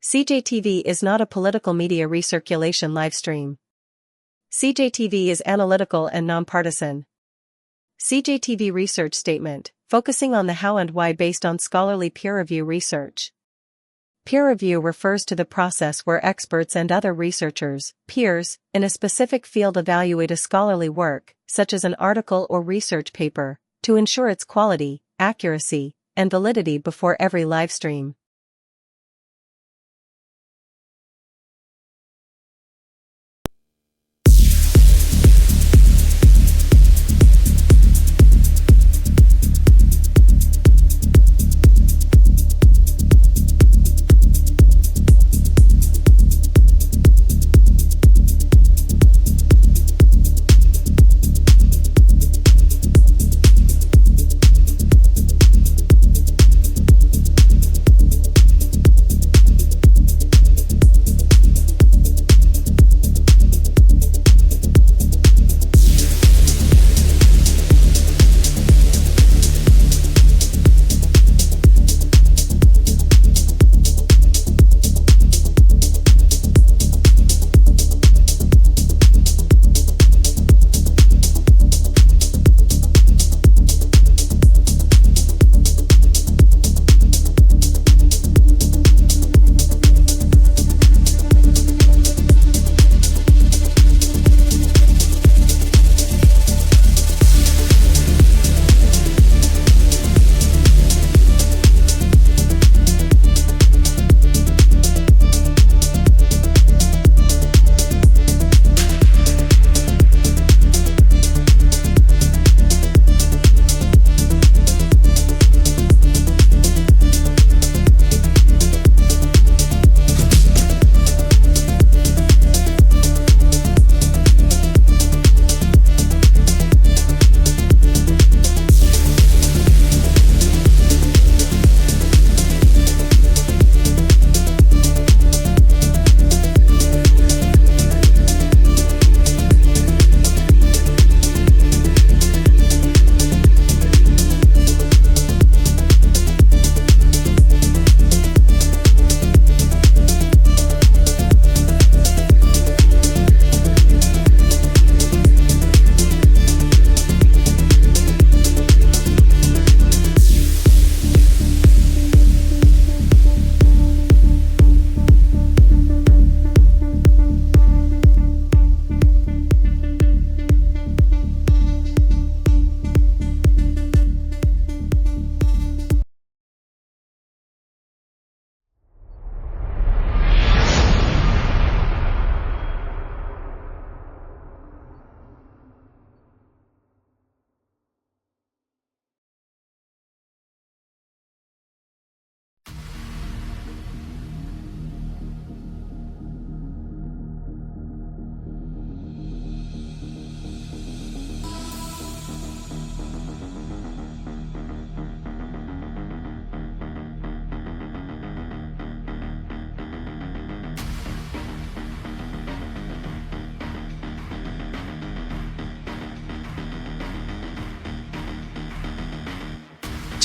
CJTV is not a political media recirculation livestream. CJTV is analytical and nonpartisan. CJTV research statement, focusing on the how and why based on scholarly peer review research. Peer review refers to the process where experts and other researchers, peers, in a specific field evaluate a scholarly work, such as an article or research paper, to ensure its quality, accuracy, and validity before every livestream.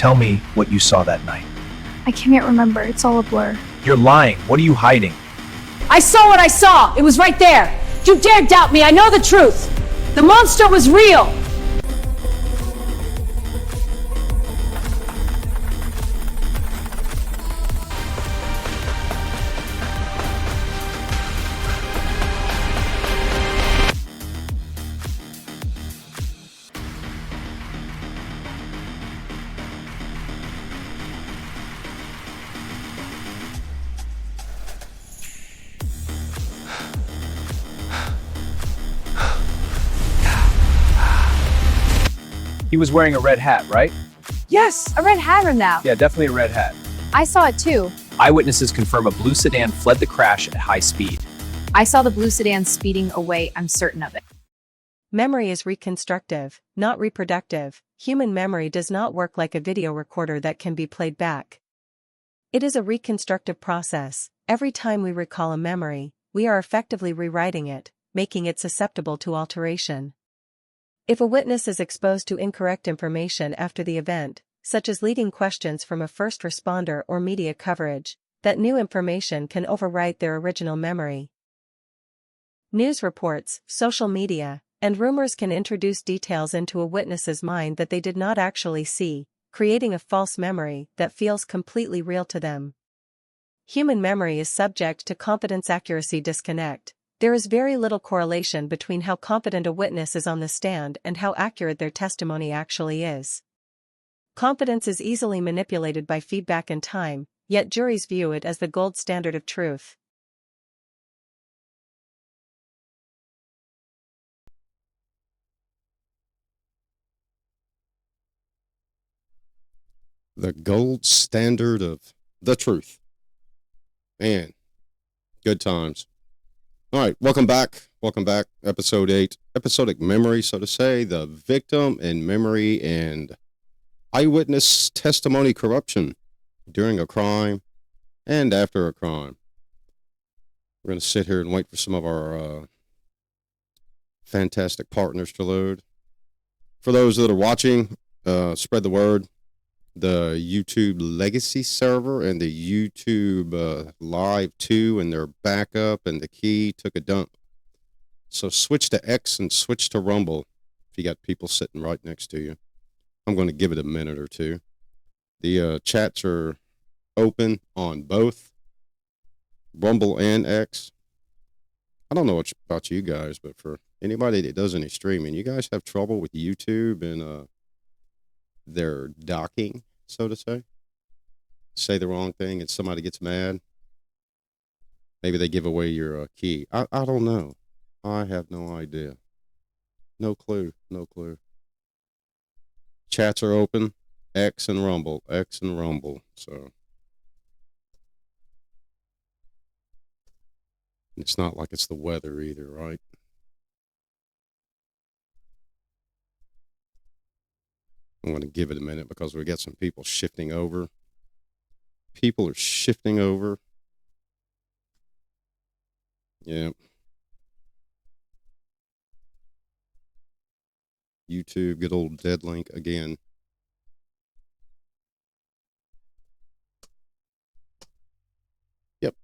Tell me what you saw that night. I can't remember. It's all a blur. You're lying. What are you hiding? I saw what I saw. It was right there. You dare doubt me. I know the truth. The monster was real. He was wearing a red hat, right? Yes, a red hat now. Yeah, definitely a red hat. I saw it too. Eyewitnesses confirm a blue sedan fled the crash at high speed. I saw the blue sedan speeding away. I'm certain of it. Memory is reconstructive, not reproductive. Human memory does not work like a video recorder that can be played back. It is a reconstructive process. Every time we recall a memory, we are effectively rewriting it, making it susceptible to alteration. If a witness is exposed to incorrect information after the event, such as leading questions from a first responder or media coverage, that new information can overwrite their original memory. News reports, social media, and rumors can introduce details into a witness's mind that they did not actually see, creating a false memory that feels completely real to them. Human memory is subject to confidence-accuracy disconnect. There is very little correlation between how confident a witness is on the stand and how accurate their testimony actually is. Confidence is easily manipulated by feedback and time, yet juries view it as the gold standard of truth. The gold standard of the truth. Man, good times. All right, welcome back. Welcome back. Episode 8. Episodic memory, so to say. The victim and memory and eyewitness testimony corruption during a crime and after a crime. We're going to sit here and wait for some of our fantastic partners to load. For those that are watching, spread the word. The YouTube legacy server and the YouTube Live 2 and their backup and the key took a dump. So switch to X and switch to Rumble if you got people sitting right next to you. I'm going to give it a minute or two. The chats are open on both Rumble and X. I don't know about you guys, but for anybody that does any streaming, you guys have trouble with YouTube and their docking, so to say the wrong thing and somebody gets mad. Maybe they give away your key. I don't know. I have no idea. No clue. Chats are open. X and Rumble. So it's not like it's the weather either, right? I'm going to give it a minute because we got some people shifting over. People are shifting over. Yeah. YouTube, good old dead link again. Yep.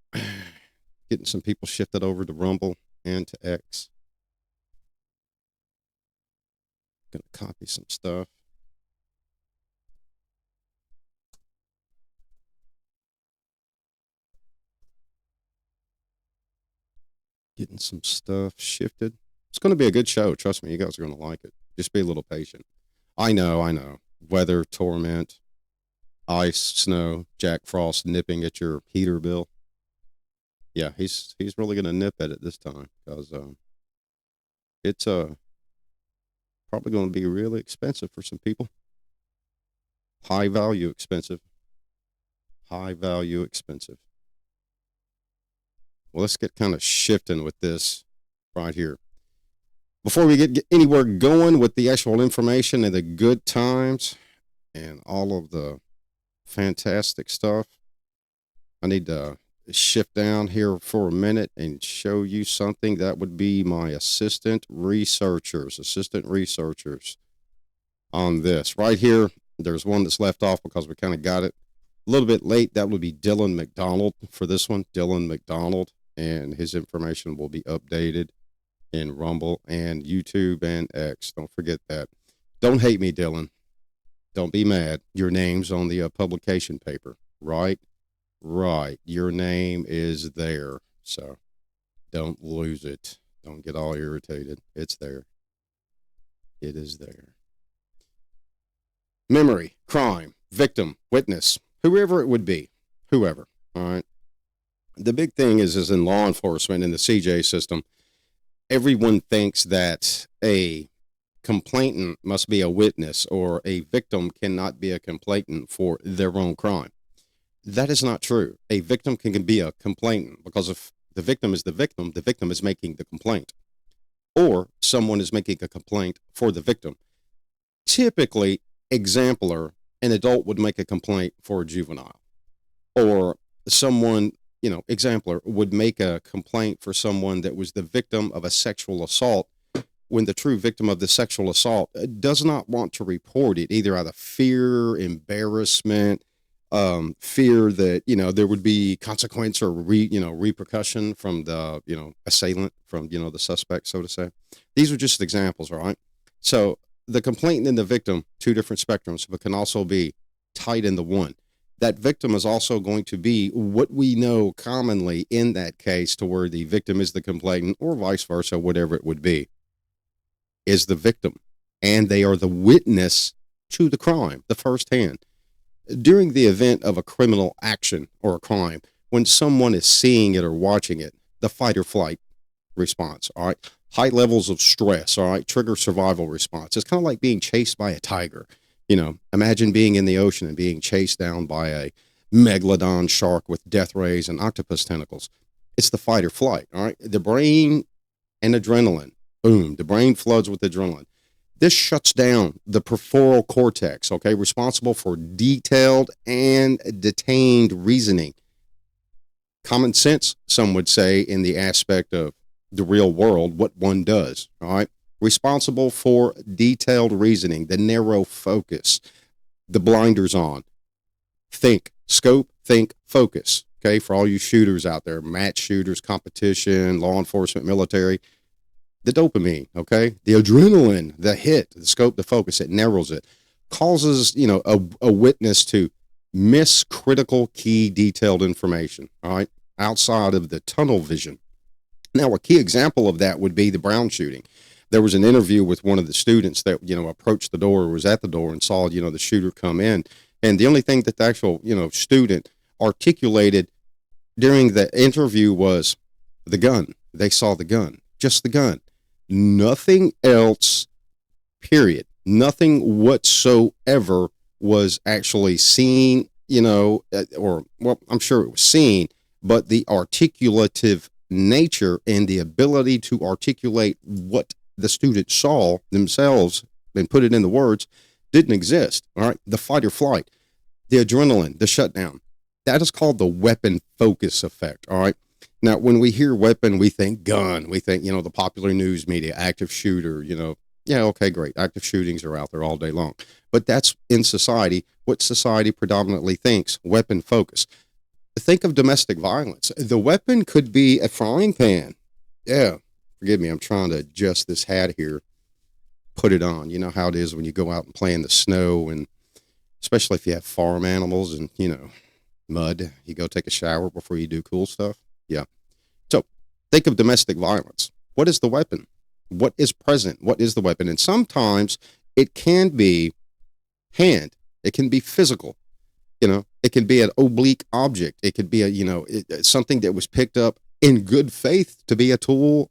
Getting some people shifted over to Rumble and to X. Gonna copy some stuff. Getting some stuff shifted. It's going to be a good show. Trust me, you guys are going to like it. Just be a little patient. I know. Weather, torment, ice, snow, Jack Frost nipping at your heater bill. Yeah, he's really going to nip at it this time because it's probably going to be really expensive for some people. High value expensive. Well, let's get kind of shifting with this right here. Before we get anywhere going with the actual information and the good times and all of the fantastic stuff, I need to shift down here for a minute and show you something. That would be my assistant researchers on this. Right here, there's one that's left off because we kind of got it a little bit late. That would be Dylan McDonald for this one. Dylan McDonald. And his information will be updated in Rumble and YouTube and X. Don't forget that. Don't hate me, Dylan. Don't be mad. Your name's on the publication paper, right? Right. Your name is there. So don't lose it. Don't get all irritated. It's there. It is there. Memory, crime, victim, witness, whoever it would be. Whoever. All right. The big thing is in law enforcement in the CJ system, everyone thinks that a complainant must be a witness or a victim cannot be a complainant for their own crime. That is not true. A victim can be a complainant because if the victim is making the complaint. Or someone is making a complaint for the victim. Typically, exemplar, an adult would make a complaint for a juvenile. Or someone, exemplar would make a complaint for someone that was the victim of a sexual assault when the true victim of the sexual assault does not want to report it, either out of fear, embarrassment, fear that, there would be consequence or repercussion from the, assailant, from, the suspect, so to say. These are just examples, all right? So the complainant and the victim, two different spectrums, but can also be tied into one. That victim is also going to be what we know commonly in that case, to where the victim is the complainant, or vice versa, whatever it would be, is the victim. And they are the witness to the crime, the first hand. During the event of a criminal action or a crime, when someone is seeing it or watching it, the fight or flight response, all right? High levels of stress, all right, trigger survival response. It's kind of like being chased by a tiger. Imagine being in the ocean and being chased down by a megalodon shark with death rays and octopus tentacles. It's the fight or flight, all right? The brain and adrenaline, boom, the brain floods with adrenaline. This shuts down the prefrontal cortex, okay, responsible for detailed and detained reasoning. Common sense, some would say, in the aspect of the real world, what one does, all right? Responsible for detailed reasoning, the narrow focus, the blinders on. Think, scope, think, focus, okay? For all you shooters out there, match shooters, competition, law enforcement, military, the dopamine, okay? The adrenaline, the hit, the scope, the focus, it narrows it, causes, a witness to miss critical, key, detailed information, all right? Outside of the tunnel vision. Now, a key example of that would be the Brown shooting. There was an interview with one of the students that, approached the door, or was at the door, and saw, the shooter come in. And the only thing that the actual, student articulated during the interview was the gun. They saw the gun, just the gun. Nothing else, period. Nothing whatsoever was actually seen, I'm sure it was seen, but the articulative nature and the ability to articulate what the student saw themselves and put it into words didn't exist. All right. The fight or flight, the adrenaline, the shutdown, that is called the weapon focus effect. All right. Now, when we hear weapon, we think gun, we think, the popular news media, active shooter, yeah, okay, great. Active shootings are out there all day long, but that's in society, what society predominantly thinks, weapon focus. Think of domestic violence. The weapon could be a frying pan. Yeah. Forgive me, I'm trying to adjust this hat here, put it on. You know how it is when you go out and play in the snow, and especially if you have farm animals and, mud, you go take a shower before you do cool stuff. Yeah. So think of domestic violence. What is the weapon? What is present? What is the weapon? And sometimes it can be hand. It can be physical. It can be an oblique object. It could be something that was picked up in good faith to be a tool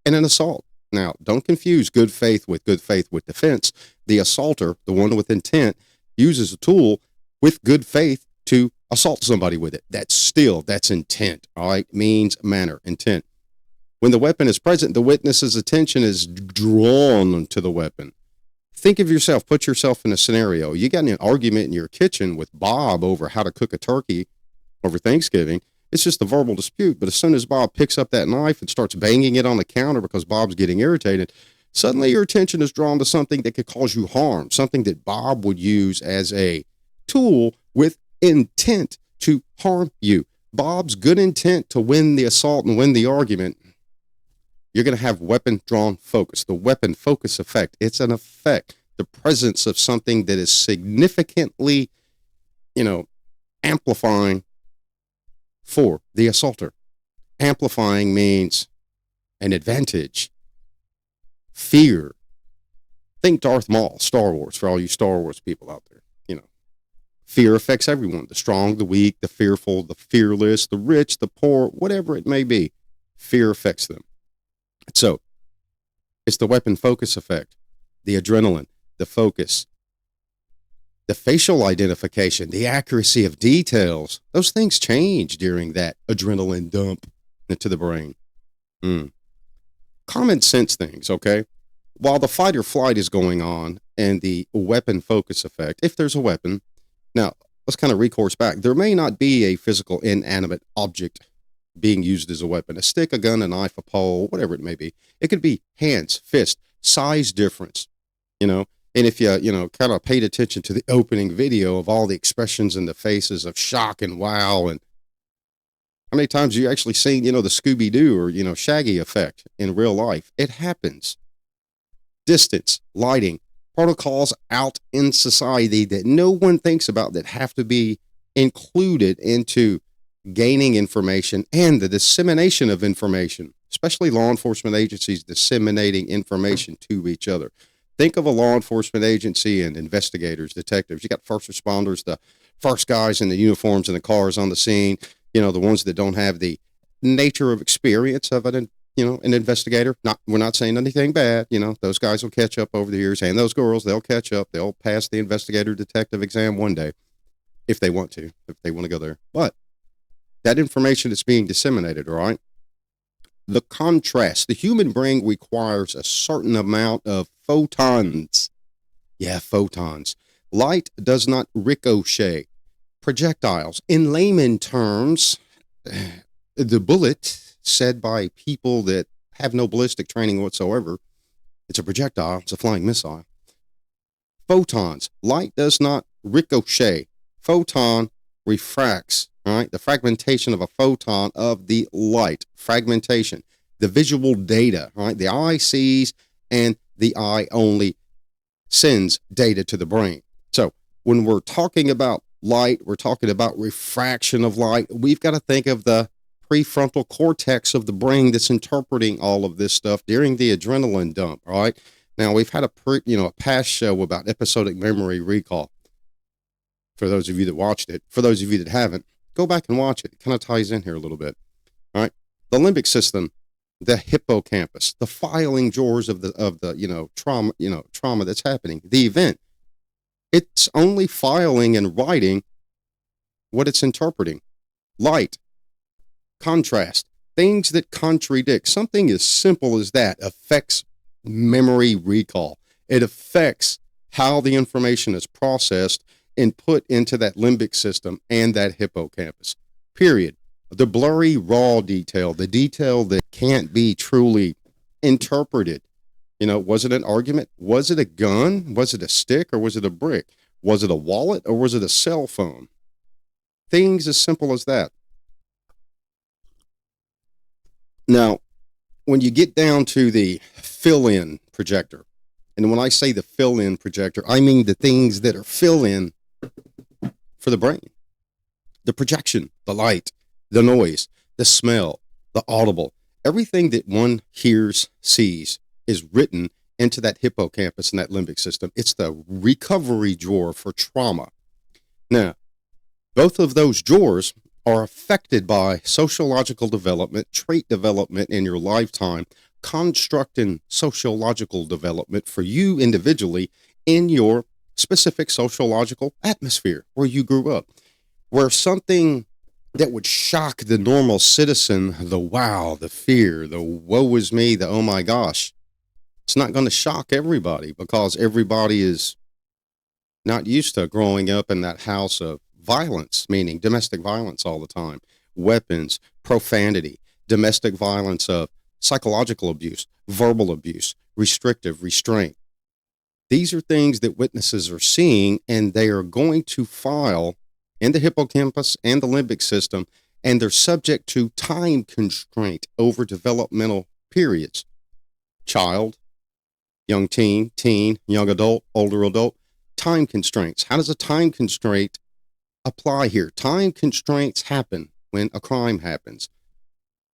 in an assault. Now, don't confuse good faith with defense. The assaulter, the one with intent, uses a tool with good faith to assault somebody with it. That's intent, all right? Means, manner, intent. When the weapon is present, the witness's attention is drawn to the weapon. Think of yourself, put yourself in a scenario. You got an argument in your kitchen with Bob over how to cook a turkey over Thanksgiving. It's just a verbal dispute, but as soon as Bob picks up that knife and starts banging it on the counter because Bob's getting irritated, suddenly your attention is drawn to something that could cause you harm, something that Bob would use as a tool with intent to harm you. Bob's good intent to win the assault and win the argument. You're going to have weapon drawn focus, the weapon focus effect. It's an effect, the presence of something that is significantly, amplifying for the assaulter. Amplifying means an advantage, fear. Think Darth Maul, Star Wars, for all you Star Wars people out there. Fear affects everyone, the strong, the weak, the fearful, the fearless, the rich, the poor, whatever it may be. Fear affects them. So it's the weapon focus effect, the adrenaline, the focus, the facial identification, the accuracy of details. Those things change during that adrenaline dump into the brain. Common sense things, okay? While the fight or flight is going on and the weapon focus effect, if there's a weapon, now let's kind of recourse back. There may not be a physical inanimate object being used as a weapon, a stick, a gun, a knife, a pole, whatever it may be. It could be hands, fist, size difference. And if you kind of paid attention to the opening video of all the expressions in the faces of shock and wow, and how many times you actually seen, the Scooby-Doo or, Shaggy effect in real life? It happens. Distance, lighting, protocols out in society that no one thinks about that have to be included into gaining information and the dissemination of information, especially law enforcement agencies disseminating information to each other. Think of a law enforcement agency and investigators, detectives. You got first responders, the first guys in the uniforms and the cars on the scene, the ones that don't have the nature of experience of an investigator. We're not saying anything bad. Those guys will catch up over the years, and those girls, they'll catch up. They'll pass the investigator detective exam one day if they want to go there. But that information is being disseminated, all right? The contrast. The human brain requires a certain amount of photons. Yeah, photons. Light does not ricochet. Projectiles. In layman terms, the bullet, said by people that have no ballistic training whatsoever, it's a projectile, it's a flying missile. Photons. Light does not ricochet. Photon refracts. All right, the fragmentation of a photon of the light, fragmentation, the visual data, all right, the eye sees and the eye only sends data to the brain. So when we're talking about light, we're talking about refraction of light. We've got to think of the prefrontal cortex of the brain that's interpreting all of this stuff during the adrenaline dump, all right? Now, we've had a past show about episodic memory recall. For those of you that watched it, for those of you that haven't, go back and watch it. It kind of ties in here a little bit. All right. The limbic system, the hippocampus, the filing drawers of the trauma that's happening, the event. It's only filing and writing what it's interpreting. Light, contrast, things that contradict. Something as simple as that affects memory recall. It affects how the information is processed and put into that limbic system and that hippocampus, period. The blurry, raw detail, the detail that can't be truly interpreted. Was it an argument? Was it a gun? Was it a stick or was it a brick? Was it a wallet or was it a cell phone? Things as simple as that. Now, when you get down to the fill-in projector, and when I say the fill-in projector, I mean the things that are fill-in for the brain. The projection, the light, the noise, the smell, the audible, everything that one hears, sees is written into that hippocampus and that limbic system. It's the recovery drawer for trauma. Now, both of those drawers are affected by sociological development, trait development in your lifetime, constructing sociological development for you individually in your specific sociological atmosphere where you grew up, where something that would shock the normal citizen, the wow, the fear, the woe is me, the oh my gosh, it's not going to shock everybody because everybody is not used to growing up in that house of violence, meaning domestic violence all the time, weapons, profanity, domestic violence of psychological abuse, verbal abuse, restrictive, restraint. These are things that witnesses are seeing, and they are going to file in the hippocampus and the limbic system, and they're subject to time constraint over developmental periods. Child, young teen, young adult, older adult, time constraints. How does a time constraint apply here? Time constraints happen when a crime happens.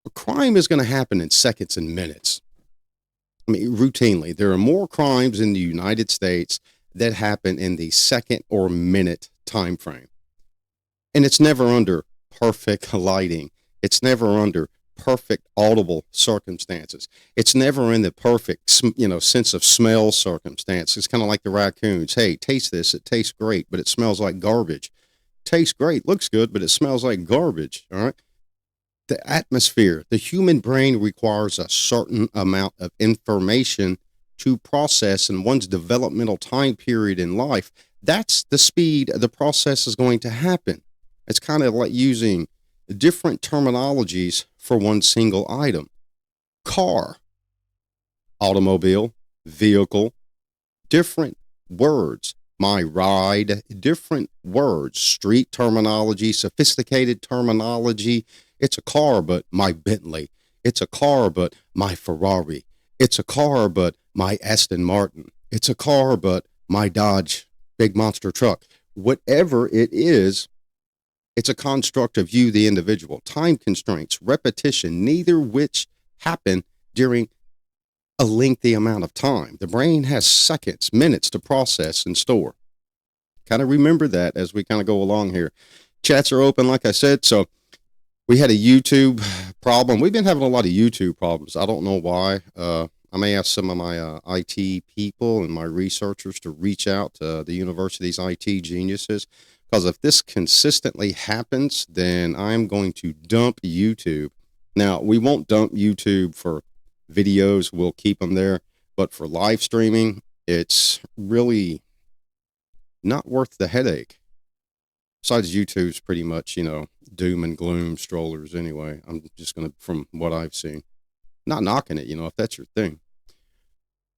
A crime is going to happen in seconds and minutes. I mean, routinely. There are more crimes in the United States that happen in the second or minute time frame. And it's never under perfect lighting. It's never under perfect audible circumstances. It's never in the perfect, sense of smell circumstance. It's kind of like the raccoons. Hey, taste this. It tastes great, but it smells like garbage. Tastes great, looks good, but it smells like garbage. All right. The atmosphere, the human brain requires a certain amount of information to process in one's developmental time period in life. That's the speed the process is going to happen. It's kind of like using different terminologies for one single item. Car, automobile, vehicle, different words. My ride, different words. Street terminology, sophisticated terminology. It's a car, but my Bentley. It's a car, but my Ferrari. It's a car, but my Aston Martin. It's a car, but my Dodge big monster truck. Whatever it is, it's a construct of you, the individual. Time constraints, repetition, neither which happen during a lengthy amount of time. The brain has seconds, minutes to process and store. Kind of remember that as we kind of go along here. Chats are open, like I said. So we had a YouTube problem. We've been having a lot of YouTube problems. I don't know why. I may ask some of my IT people and my researchers to reach out to the university's IT geniuses. Because if this consistently happens, then I'm going to dump YouTube. Now, we won't dump YouTube for videos. We'll keep them there. But for live streaming, it's really not worth the headache. Besides, YouTube's pretty much, doom and gloom strollers anyway. I'm just going to, from what I've seen. Not knocking it, if that's your thing.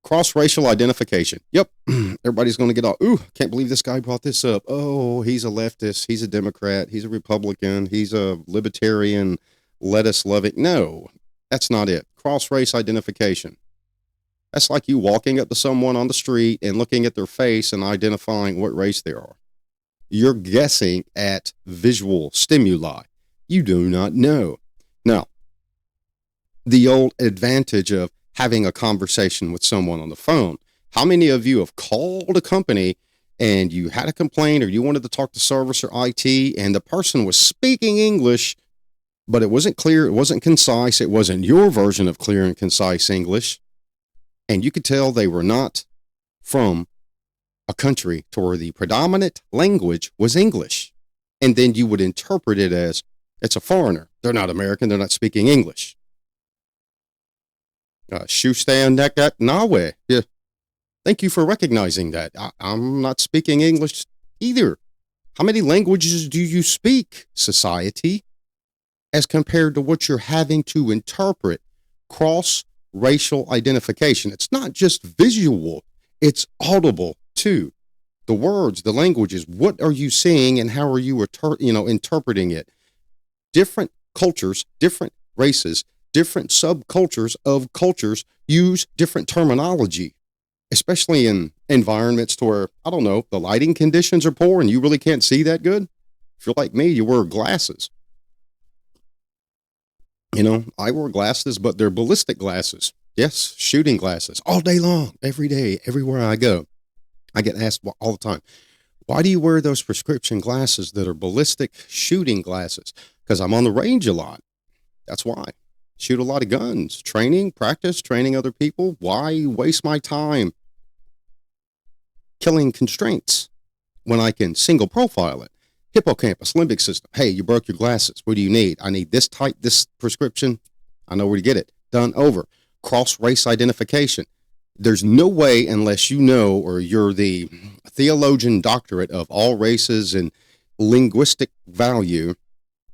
Cross-racial identification. Yep. Everybody's going to get all, ooh, can't believe this guy brought this up. Oh, he's a leftist. He's a Democrat. He's a Republican. He's a libertarian, lettuce-loving. No, that's not it. Cross-race identification. That's like you walking up to someone on the street and looking at their face and identifying what race they are. You're guessing at visual stimuli. You do not know. Now, the old advantage of having a conversation with someone on the phone. How many of you have called a company and you had a complaint or you wanted to talk to service or IT and the person was speaking English, but it wasn't clear, it wasn't concise, it wasn't your version of clear and concise English, and you could tell they were not from a country to where the predominant language was English, and then you would interpret it as, it's a foreigner, they're not American, they're not speaking English. Shoe stand neck at Nawe. Yeah. Thank you for recognizing that. I'm not speaking English either. How many languages do you speak, society, as compared to what you're having to interpret? Cross-racial identification. It's not just visual, it's audible too. The words, the languages, what are you seeing and how are you interpreting it? Different cultures, different races, different subcultures of cultures use different terminology, especially in environments to where, I don't know, the lighting conditions are poor and you really can't see that good. If you're like me, you wear glasses. I wear glasses, but they're ballistic glasses. Yes, shooting glasses all day long, every day, everywhere I go. I get asked all the time, why do you wear those prescription glasses that are ballistic shooting glasses? Because I'm on the range a lot. That's why. Shoot a lot of guns, practice, training other people. Why waste my time killing constraints when I can single profile it? Hippocampus, limbic system. Hey, you broke your glasses. What do you need? I need this type, this prescription. I know where to get it. Done, over. Cross-race identification. There's no way unless you know or you're the theologian doctorate of all races and linguistic value,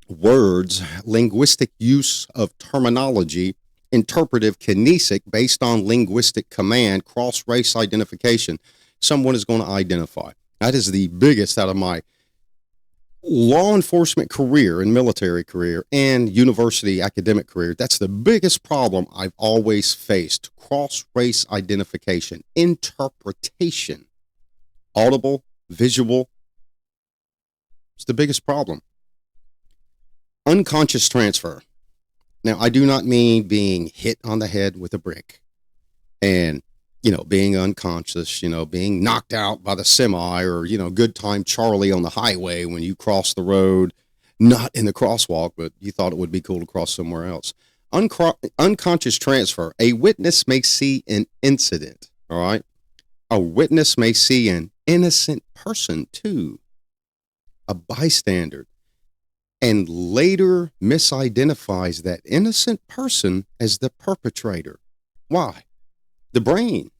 words, linguistic use of terminology, interpretive kinesic based on linguistic command, cross-race identification, someone is going to identify. That is the biggest out of my law enforcement career and military career and university academic career. That's the biggest problem I've always faced. Cross-race identification, interpretation, audible, visual. It's the biggest problem. Unconscious transfer. Now, I do not mean being hit on the head with a brick and, being unconscious, being knocked out by the semi or, good time Charlie on the highway when you cross the road, not in the crosswalk, but you thought it would be cool to cross somewhere else. Unconscious transfer. A witness may see an incident, all right? A witness may see an innocent person too, a bystander, and later misidentifies that innocent person as the perpetrator. Why? The brain.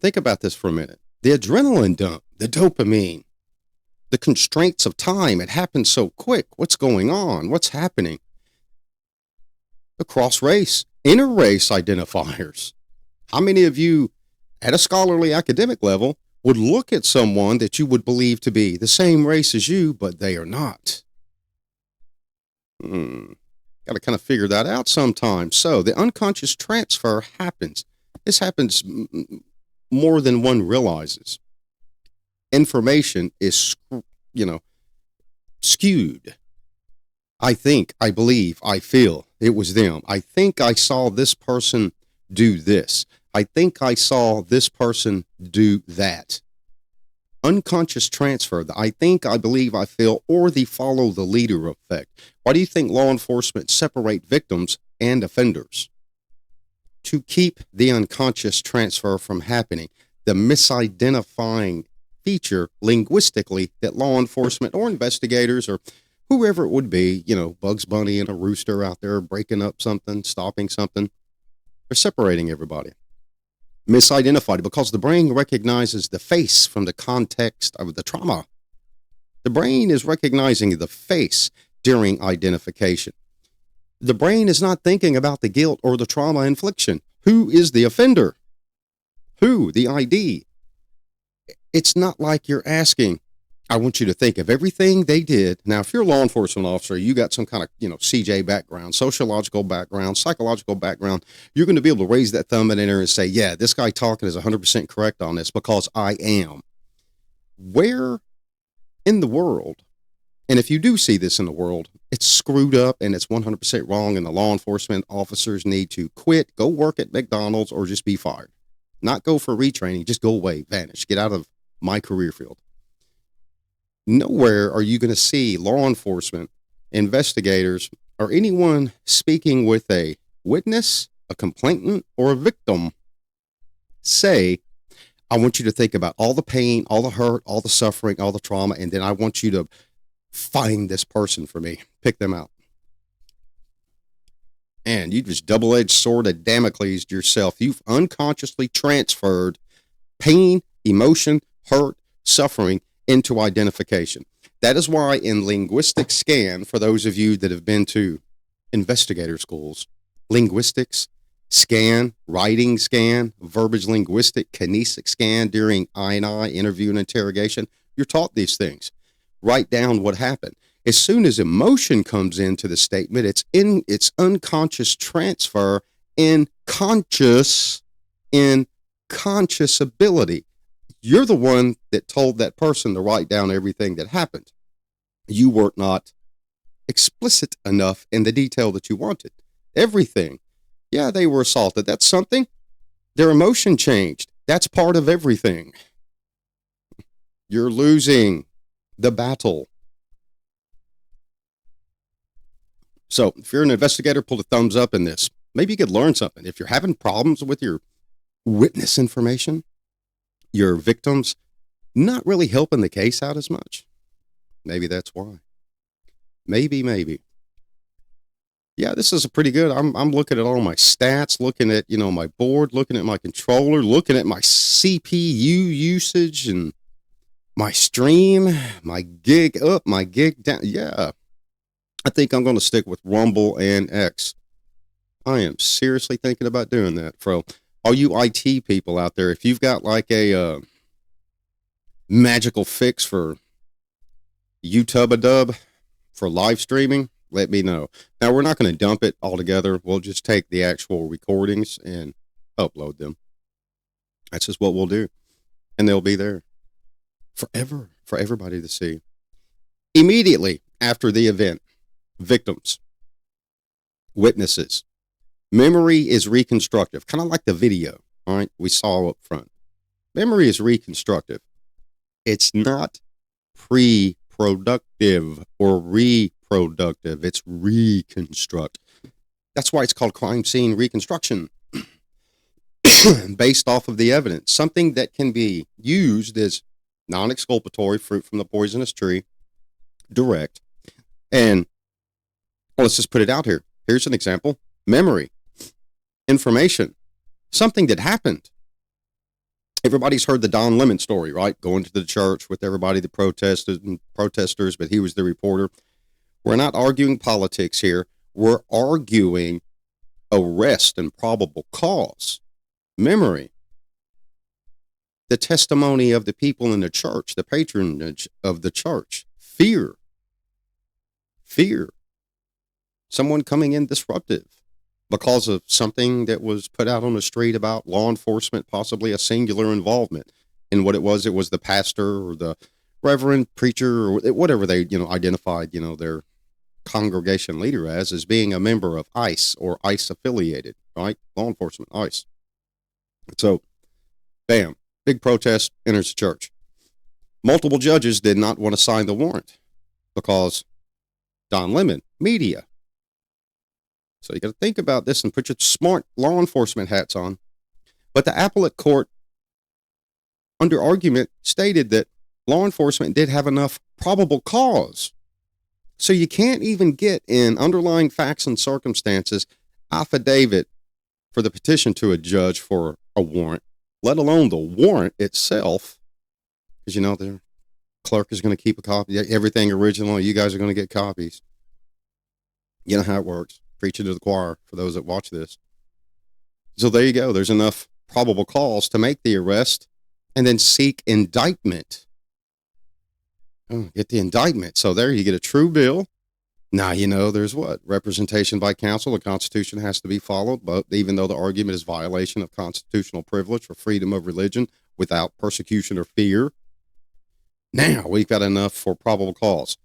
Think about this for a minute. The adrenaline dump, the dopamine, the constraints of time. It happens so quick. What's going on? What's happening? The cross-race, inter-race identifiers. How many of you at a scholarly academic level would look at someone that you would believe to be the same race as you, but they are not. Got to kind of figure that out sometimes. So the unconscious transfer happens. This happens more than one realizes. Information is, skewed. I think, I believe, I feel it was them. I think I saw this person do this. I think I saw this person do that. Unconscious transfer, the I think, I believe, I feel, or the follow the leader effect. Why do you think law enforcement separate victims and offenders? To keep the unconscious transfer from happening, the misidentifying feature linguistically that law enforcement or investigators or whoever it would be, Bugs Bunny and a rooster out there breaking up something, stopping something, they're separating everybody. Misidentified because the brain recognizes the face from the context of the trauma. The brain is recognizing the face during identification. The brain is not thinking about the guilt or the trauma infliction. Who is the offender? Who? The ID. It's not like you're asking, I want you to think of everything they did. Now, if you're a law enforcement officer, you got some kind of, CJ background, sociological background, psychological background, you're going to be able to raise that thumb in there and say, yeah, this guy talking is 100% correct on this because I am. Where in the world, and if you do see this in the world, it's screwed up and it's 100% wrong and the law enforcement officers need to quit, go work at McDonald's or just be fired. Not go for retraining, just go away, vanish, get out of my career field. Nowhere are you going to see law enforcement, investigators, or anyone speaking with a witness, a complainant, or a victim say, I want you to think about all the pain, all the hurt, all the suffering, all the trauma, and then I want you to find this person for me. Pick them out. And you just double-edged sword of Damocles yourself. You've unconsciously transferred pain, emotion, hurt, suffering into identification. That is why in linguistic scan, for those of you that have been to investigator schools, linguistics, scan, writing scan, verbiage linguistic, kinesic scan during I&I, interview and interrogation, you're taught these things. Write down what happened. As soon as emotion comes into the statement, it's unconscious transfer in conscious ability. You're the one that told that person to write down everything that happened. You were not explicit enough in the detail that you wanted. Everything. Yeah, they were assaulted. That's something. Their emotion changed. That's part of everything. You're losing the battle. So if you're an investigator, pull a thumbs up in this. Maybe you could learn something. If you're having problems with your witness information, your victims not really helping the case out as much, maybe that's why. Maybe. Yeah, this is a pretty good. I'm looking at all my stats, looking at, my board, looking at my controller, looking at my CPU usage and my stream, my gig up, my gig down. Yeah, I think I'm going to stick with Rumble and X. I am seriously thinking about doing that. For all you IT people out there, if you've got like a magical fix for YouTube for live streaming, let me know. Now, we're not going to dump it all together. We'll just take the actual recordings and upload them. That's just what we'll do. And they'll be there forever for everybody to see. Immediately after the event, victims, witnesses, memory is reconstructive, kind of like the video, all right, we saw up front. Memory is reconstructive. It's not pre-productive or reproductive. It's reconstruct. That's why it's called crime scene reconstruction. Based off of the evidence. Something that can be used as non-exculpatory, fruit from the poisonous tree, direct. And let's just put it out here. Here's an example. Memory. Information. Something that happened. Everybody's heard the Don Lemon story, right? Going to the church with everybody, the protesters, but he was the reporter. We're not arguing politics here. We're arguing arrest and probable cause. Memory. the testimony of the people in the church, the patronage of the church. Fear. Someone coming in disruptive because of something that was put out on the street about law enforcement, possibly a singular involvement in what it was. It was the pastor or the reverend preacher or whatever they, identified, their congregation leader as being a member of ICE or ICE affiliated, right? Law enforcement, ICE. So, bam, big protest enters the church. Multiple judges did not want to sign the warrant because Don Lemon, media. So you got to think about this and put your smart law enforcement hats on. But the appellate court, under argument, stated that law enforcement did have enough probable cause. So you can't even get in underlying facts and circumstances affidavit for the petition to a judge for a warrant, let alone the warrant itself, because the clerk is going to keep a copy. Everything original, you guys are going to get copies. You know how it works. Preaching to the choir for those that watch this. So there you go. There's enough probable cause to make the arrest and then seek indictment. Get the indictment. So there you get a true bill. Now, there's what? Representation by counsel. The Constitution has to be followed, but even though the argument is violation of constitutional privilege or freedom of religion without persecution or fear. Now we've got enough for probable cause.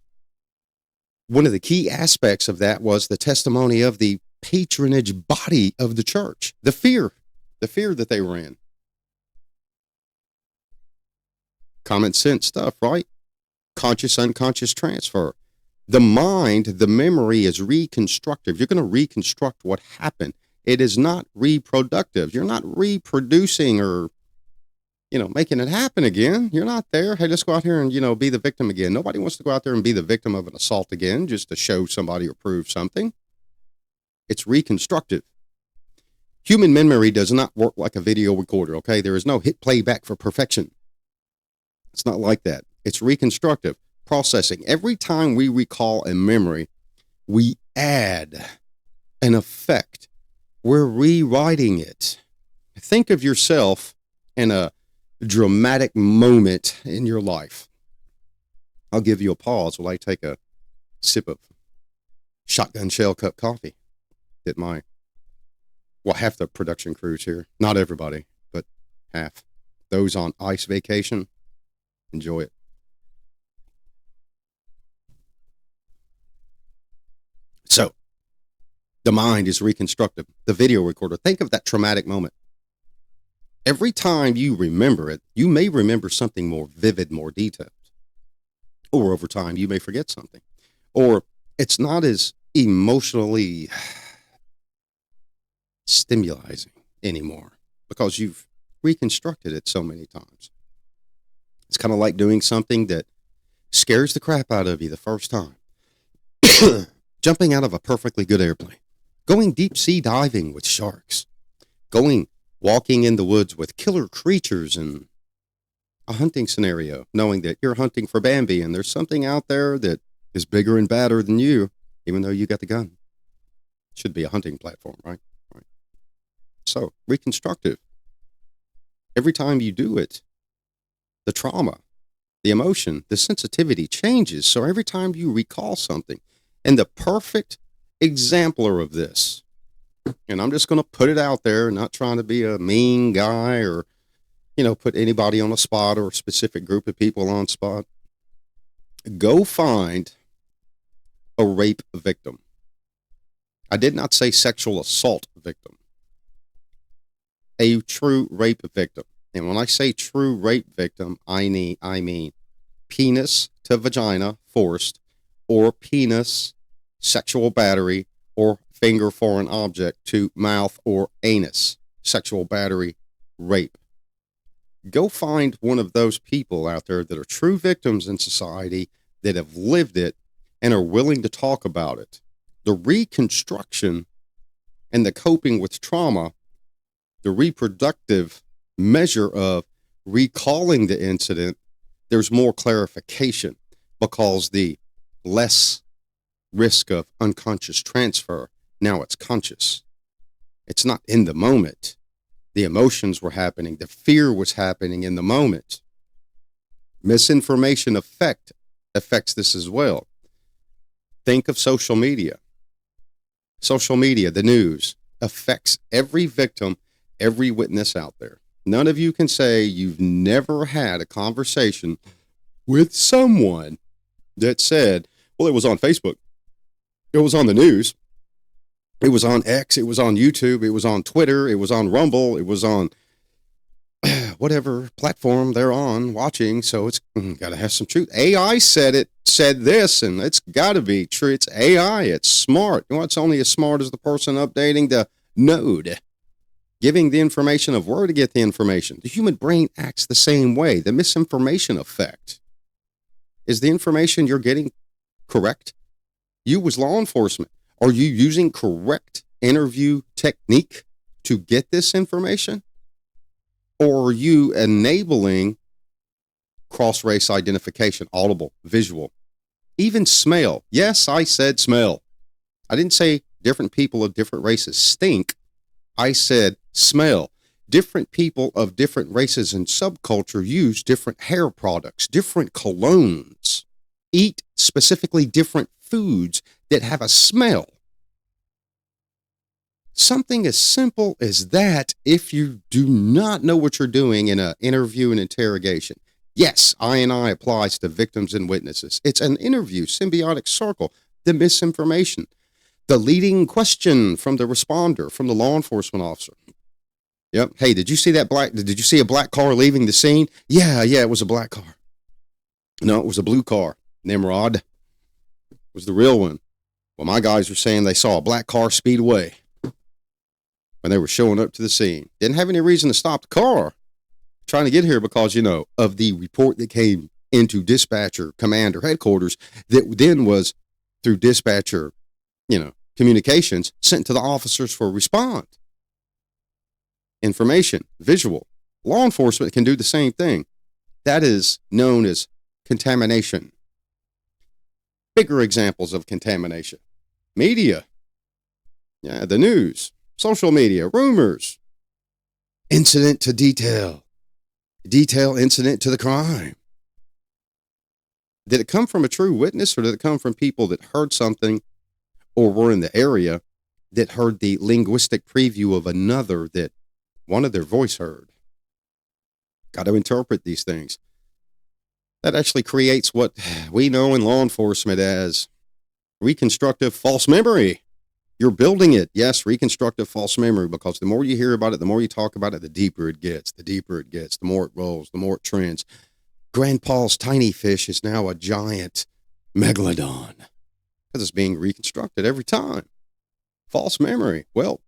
One of the key aspects of that was the testimony of the patronage body of the church. The fear that they were in. Common sense stuff, right? Conscious, unconscious transfer. The mind, the memory is reconstructive. You're going to reconstruct what happened. It is not reproductive. You're not reproducing or, making it happen again. You're not there. Hey, let's go out here and, be the victim again. Nobody wants to go out there and be the victim of an assault again just to show somebody or prove something. It's reconstructive. Human memory does not work like a video recorder, okay? There is no hit playback for perfection. It's not like that. It's reconstructive processing. Every time we recall a memory, we add an effect. We're rewriting it. Think of yourself in a dramatic moment in your life. I'll give you a pause while I take a sip of shotgun shell cup coffee. Half the production crew's here. Not everybody, but half. Those on ICE vacation, enjoy it. So, the mind is reconstructive. The video recorder, think of that traumatic moment. Every time you remember it, you may remember something more vivid, more detailed. Or over time, you may forget something. Or it's not as emotionally stimulating anymore because you've reconstructed it so many times. It's kind of like doing something that scares the crap out of you the first time. Jumping out of a perfectly good airplane. Going deep sea diving with sharks. Walking in the woods with killer creatures in a hunting scenario, knowing that you're hunting for Bambi and there's something out there that is bigger and badder than you, even though you got the gun. Should be a hunting platform, right? So, reconstructive. Every time you do it, the trauma, the emotion, the sensitivity changes. So every time you recall something, and the perfect exemplar of this, and I'm just going to put it out there, not trying to be a mean guy or, put anybody on a spot or a specific group of people on spot. Go find a rape victim. I did not say sexual assault victim. A true rape victim. And when I say true rape victim, I mean penis to vagina forced, or penis sexual battery, or finger foreign object to mouth or anus sexual battery rape. Go find one of those people out there that are true victims in society that have lived it and are willing to talk about it. The reconstruction and the coping with trauma, the reproductive measure of recalling the incident, there's more clarification because the less risk of unconscious transfer, now it's conscious. It's not in the moment. The emotions were happening. The fear was happening in the moment. Misinformation affects this as well. Think of social media. Social media, the news, affects every victim, every witness out there. None of you can say you've never had a conversation with someone that said, well, it was on Facebook. It was on the news. It was on X. It was on YouTube. It was on Twitter. It was on Rumble. It was on whatever platform they're on watching. So it's got to have some truth. AI said this, and it's got to be true. It's AI. It's smart. You know, it's only as smart as the person updating the node, giving the information of where to get the information. The human brain acts the same way. The misinformation effect. Is the information you're getting correct? You as law enforcement, are you using correct interview technique to get this information? Or are you enabling cross-race identification, audible, visual, even smell? Yes, I said smell. I didn't say different people of different races stink. I said smell. Different people of different races and subculture use different hair products, different colognes, eat specifically different foods that have a smell. Something as simple as that, if you do not know what you're doing in an interview and interrogation. Yes, I applies to victims and witnesses. It's an interview, symbiotic circle, the misinformation, the leading question from the responder, from the law enforcement officer. Yep. Hey, did you see a black car leaving the scene? Yeah, it was a black car. No, it was a blue car. Nimrod was the real one. Well, my guys were saying they saw a black car speed away when they were showing up to the scene. Didn't have any reason to stop the car. Trying to get here because, of the report that came into dispatcher commander headquarters that then was through dispatcher, communications sent to the officers for a response. Information, visual. Law enforcement can do the same thing. That is known as contamination. Bigger examples of contamination. Media. Yeah, the news. Social media. Rumors. Incident to detail. Detail incident to the crime. Did it come from a true witness, or did it come from people that heard something or were in the area that heard the linguistic preview of another that wanted their voice heard? Got to interpret these things. That actually creates what we know in law enforcement as reconstructive false memory. You're building it. Yes, reconstructive false memory, because the more you hear about it, the more you talk about it, the deeper it gets, the more it rolls, the more it trends. Grandpa's tiny fish is now a giant megalodon because it's being reconstructed every time. False memory. Well,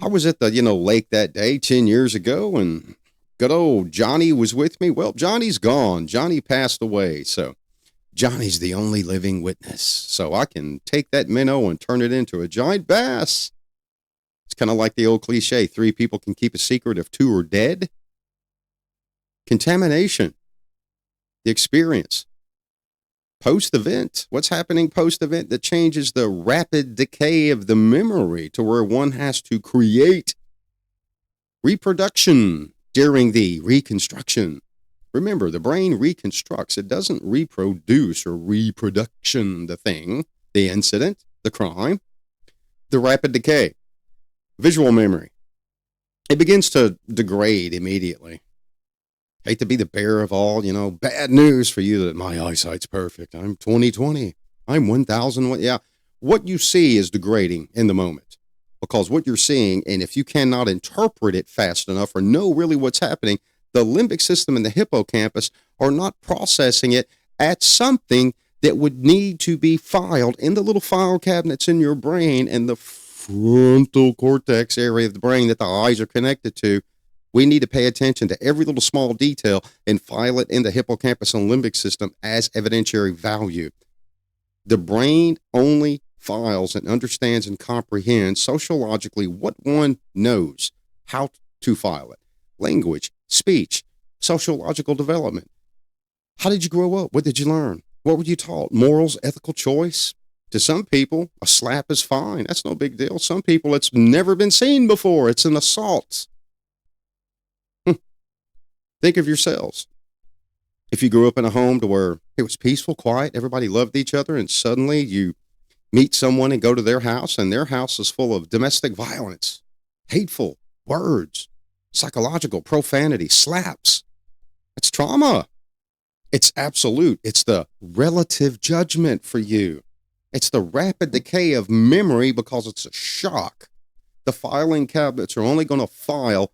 I was at the, lake that day 10 years ago, and good old Johnny was with me. Well, Johnny's gone. Johnny passed away. So Johnny's the only living witness. So I can take that minnow and turn it into a giant bass. It's kind of like the old cliche, 3 people can keep a secret if 2 are dead. Contamination. The experience. Post-event. What's happening post-event that changes the rapid decay of the memory to where one has to create reproduction during the reconstruction. Remember, the brain reconstructs. It doesn't reproduce or reproduction the thing, the incident, the crime. The rapid decay. Visual memory. It begins to degrade immediately. Hate to be the bearer of all, bad news for you that my eyesight's perfect. I'm 20/20. I'm 1,000. Yeah. What you see is degrading in the moment, because what you're seeing, and if you cannot interpret it fast enough or know really what's happening, the limbic system and the hippocampus are not processing it at something that would need to be filed in the little file cabinets in your brain and the frontal cortex area of the brain that the eyes are connected to. We need to pay attention to every little small detail and file it in the hippocampus and limbic system as evidentiary value. The brain only files and understands and comprehends sociologically what one knows, how to file it. Language, speech, sociological development. How did you grow up? What did you learn? What were you taught? Morals, ethical choice? To some people, a slap is fine. That's no big deal. Some people, it's never been seen before. It's an assault. Think of yourselves. If you grew up in a home to where it was peaceful, quiet, everybody loved each other, and suddenly you meet someone and go to their house, and their house is full of domestic violence, hateful words, psychological profanity, slaps. It's trauma. It's absolute. It's the relative judgment for you. It's the rapid decay of memory because it's a shock. The filing cabinets are only going to file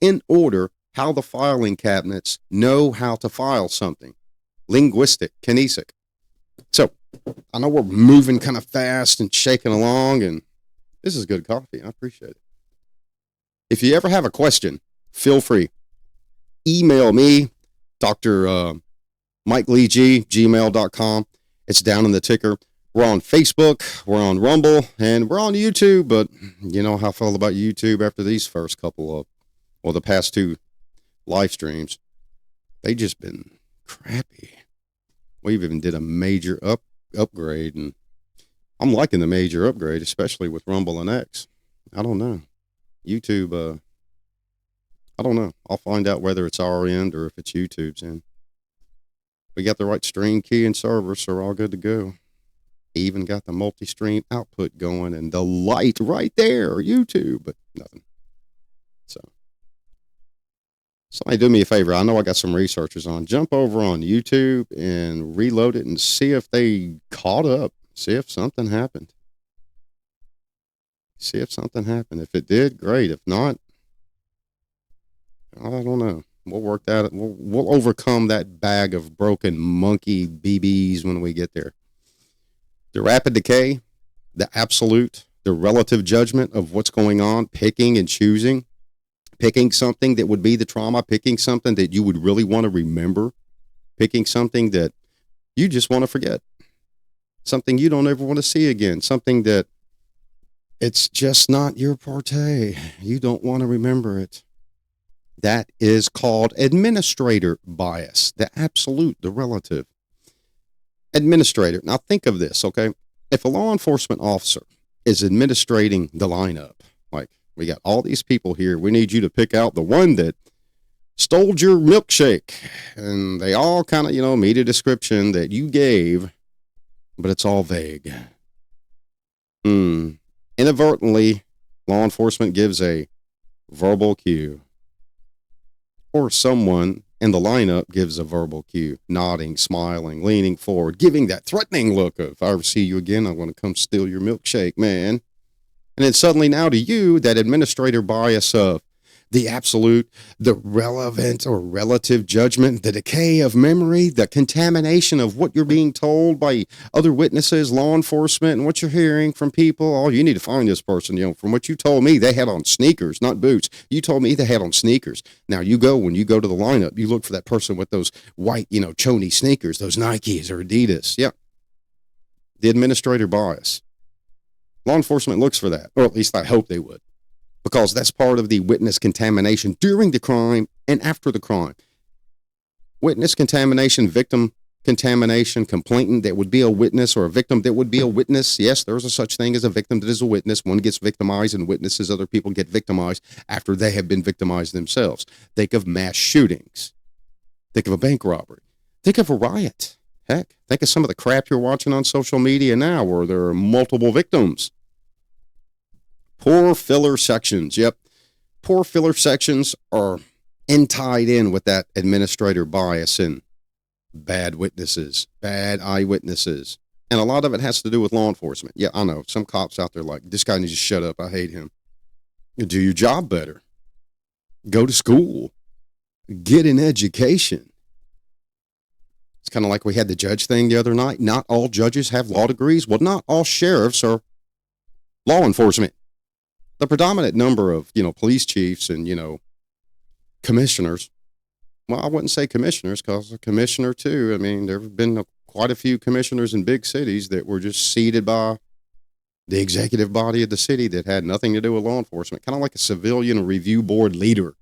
in order how the filing cabinets know how to file something. Linguistic, kinesic. So, I know we're moving kind of fast and shaking along, and this is good coffee. I appreciate it. If you ever have a question, feel free. Email me, Dr. Mike Lee G, gmail.com. It's down in the ticker. We're on Facebook, we're on Rumble, and we're on YouTube, but you know how I feel about YouTube after these first couple of, well, the past two live streams. They just been crappy. We even did a major upgrade, and I'm liking the major upgrade, especially with Rumble and X. I don't know. YouTube, I don't know. I'll find out whether it's our end or if it's YouTube's end. We got the right stream key and server, so we're all good to go. Even got the multi-stream output going and the light right there, YouTube, but nothing. So, somebody do me a favor. I know I got some researchers on. Jump over on YouTube and reload it and see if they caught up. See if something happened. See if something happened. If it did, great. If not, I don't know. We'll work that. We'll overcome that bag of broken monkey BBs when we get there. The rapid decay, the absolute, the relative judgment of what's going on, picking and choosing, picking something that would be the trauma, picking something that you would really want to remember, picking something that you just want to forget, something you don't ever want to see again, something that it's just not your forte. You don't want to remember it. That is called administrator bias, the absolute, the relative. Administrator. Now think of this, okay? If a law enforcement officer is administrating the lineup, like we got all these people here, we need you to pick out the one that stole your milkshake. And they all kind of, meet a description that you gave, but it's all vague. Inadvertently, law enforcement gives a verbal cue. Or someone in the lineup gives a verbal cue, nodding, smiling, leaning forward, giving that threatening look of, if I ever see you again, I'm going to come steal your milkshake, man. And then suddenly now to you, that administrator bias of the absolute, the relevant or relative judgment, the decay of memory, the contamination of what you're being told by other witnesses, law enforcement, and what you're hearing from people. Oh, you need to find this person. From what you told me, they had on sneakers, not boots. You told me they had on sneakers. Now when you go to the lineup, you look for that person with those white, chony sneakers, those Nikes or Adidas. Yeah. The administrator bias. Law enforcement looks for that, or at least I hope they would. Because that's part of the witness contamination during the crime and after the crime. Witness contamination, victim contamination, complainant that would be a witness or a victim that would be a witness. Yes, there's a such thing as a victim that is a witness. One gets victimized and witnesses, other people get victimized after they have been victimized themselves. Think of mass shootings. Think of a bank robbery. Think of a riot. Heck, think of some of the crap you're watching on social media now where there are multiple victims. Poor filler sections. Yep. Poor filler sections are tied in with that administrator bias and bad witnesses, bad eyewitnesses. And a lot of it has to do with law enforcement. Yeah, I know. Some cops out there like, this guy needs to shut up. I hate him. Do your job better. Go to school. Get an education. It's kind of like we had the judge thing the other night. Not all judges have law degrees. Well, not all sheriffs are law enforcement. The predominant number of, police chiefs and, commissioners. Well, I wouldn't say commissioners because a commissioner too. I mean, there have been quite a few commissioners in big cities that were just seated by the executive body of the city that had nothing to do with law enforcement. Kind of like a civilian review board leader.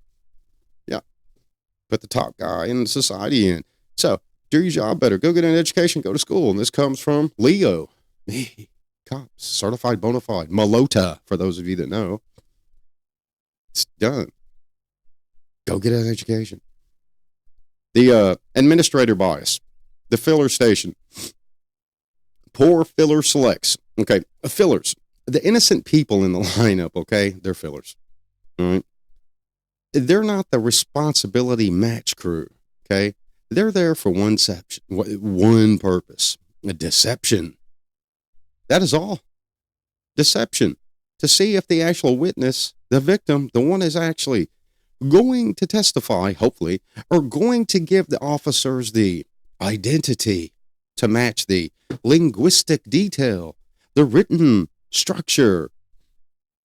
Yeah. Put the top guy in society in. So do your job better. Go get an education, go to school. And this comes from Leo. Me. Cops, certified bona fide, Malota, for those of you that know. It's done. Go get an education. The administrator bias, the filler station, poor filler selects. Okay, fillers, the innocent people in the lineup, okay, they're fillers. All right. They're not the responsibility match crew, okay? They're there for one purpose, a deception. That is all. Deception. To see if the actual witness, the victim, the one is actually going to testify, hopefully, or going to give the officers the identity to match the linguistic detail, the written structure.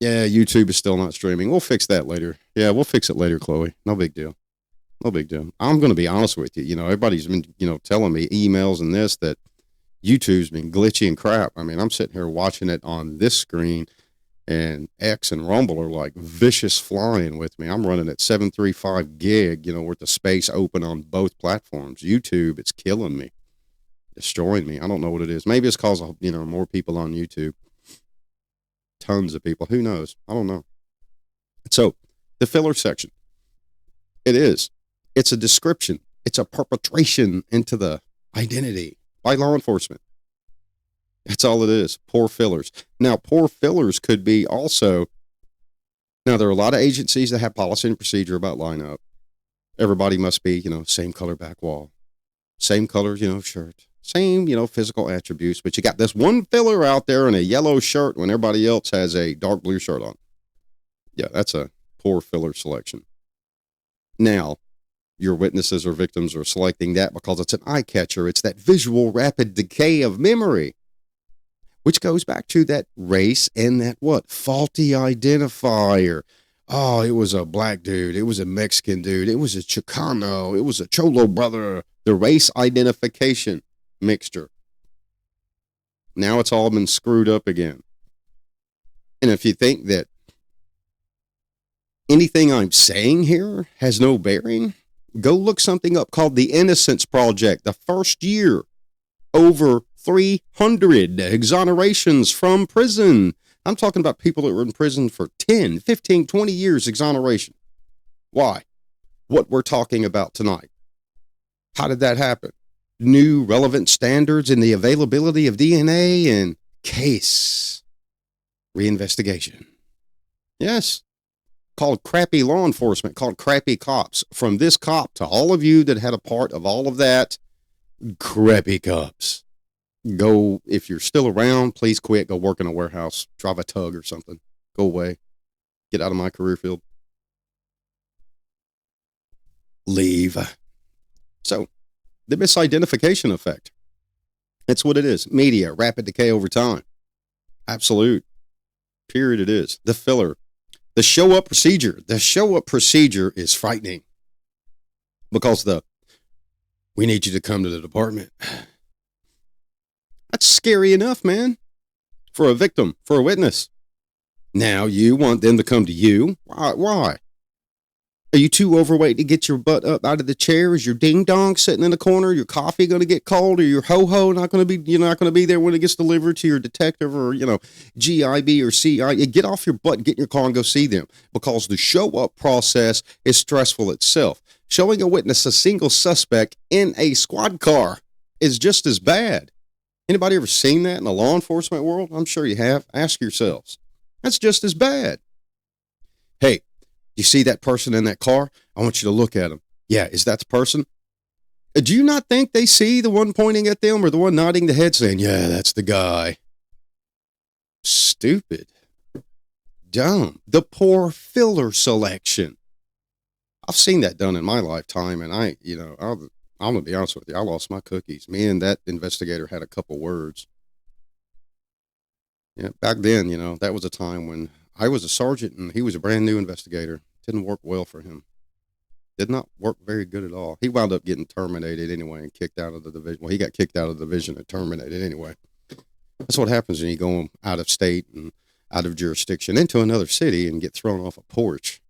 Yeah, YouTube is still not streaming. We'll fix that later. Yeah, we'll fix it later, Chloe. No big deal. No big deal. I'm going to be honest with you. You know, everybody's been, telling me emails and this that YouTube's been glitchy and crap. I mean, I'm sitting here watching it on this screen, and X and Rumble are like vicious flying with me. I'm running at 735 gig, worth of space open on both platforms. YouTube, it's killing me, destroying me. I don't know what it is. Maybe it's because, more people on YouTube. Tons of people. Who knows? I don't know. So, the filler section. It's a description. It's a perpetration into the identity by law enforcement. That's all it is. Poor fillers. Now, poor fillers could be also, now there are a lot of agencies that have policy and procedure about lineup. Everybody must be, same color back wall, same color, shirt, same, physical attributes, but you got this one filler out there in a yellow shirt when everybody else has a dark blue shirt on. Yeah, that's a poor filler selection. Now, your witnesses or victims are selecting that because it's an eye catcher. It's that visual rapid decay of memory, which goes back to that race and that faulty identifier. Oh, it was a black dude. It was a Mexican dude. It was a Chicano. It was a Cholo brother. The race identification mixture. Now it's all been screwed up again. And if you think that anything I'm saying here has no bearing, go look something up called the Innocence Project. The first year, over 300 exonerations from prison. I'm talking about people that were in prison for 10, 15, 20 years exoneration. Why? What we're talking about tonight. How did that happen? New relevant standards in the availability of DNA and case reinvestigation. Yes. Called crappy law enforcement, called crappy cops. From this cop to all of you that had a part of all of that, crappy cops. Go, if you're still around, please quit. Go work in a warehouse. Drive a tug or something. Go away. Get out of my career field. Leave. So, the misidentification effect. That's what it is. Media, rapid decay over time. Absolute. Period it is. The filler. The show-up procedure. The show-up procedure is frightening. Because we need you to come to the department. That's scary enough, man. For a victim, for a witness. Now you want them to come to you. Why? Are you too overweight to get your butt up out of the chair? Is your ding-dong sitting in the corner? Your coffee going to get cold? Or your ho-ho not going to be, you're not going to be there when it gets delivered to your detective or, GIB or CI? Get off your butt, get in your car and go see them. Because the show-up process is stressful itself. Showing a witness a single suspect in a squad car is just as bad. Anybody ever seen that in the law enforcement world? I'm sure you have. Ask yourselves. That's just as bad. Hey, you see that person in that car? I want you to look at him. Yeah, is that the person? Do you not think they see the one pointing at them or the one nodding the head saying, yeah, that's the guy? Stupid. Dumb. The poor filler selection. I've seen that done in my lifetime, and I'm going to be honest with you. I lost my cookies. Me and that investigator had a couple words. Yeah, back then, that was a time when I was a sergeant and he was a brand new investigator. Didn't work well for him. Did not work very good at all. He wound up getting terminated anyway and kicked out of the division. Well, he got kicked out of the division and terminated anyway. That's what happens when you go out of state and out of jurisdiction into another city and get thrown off a porch.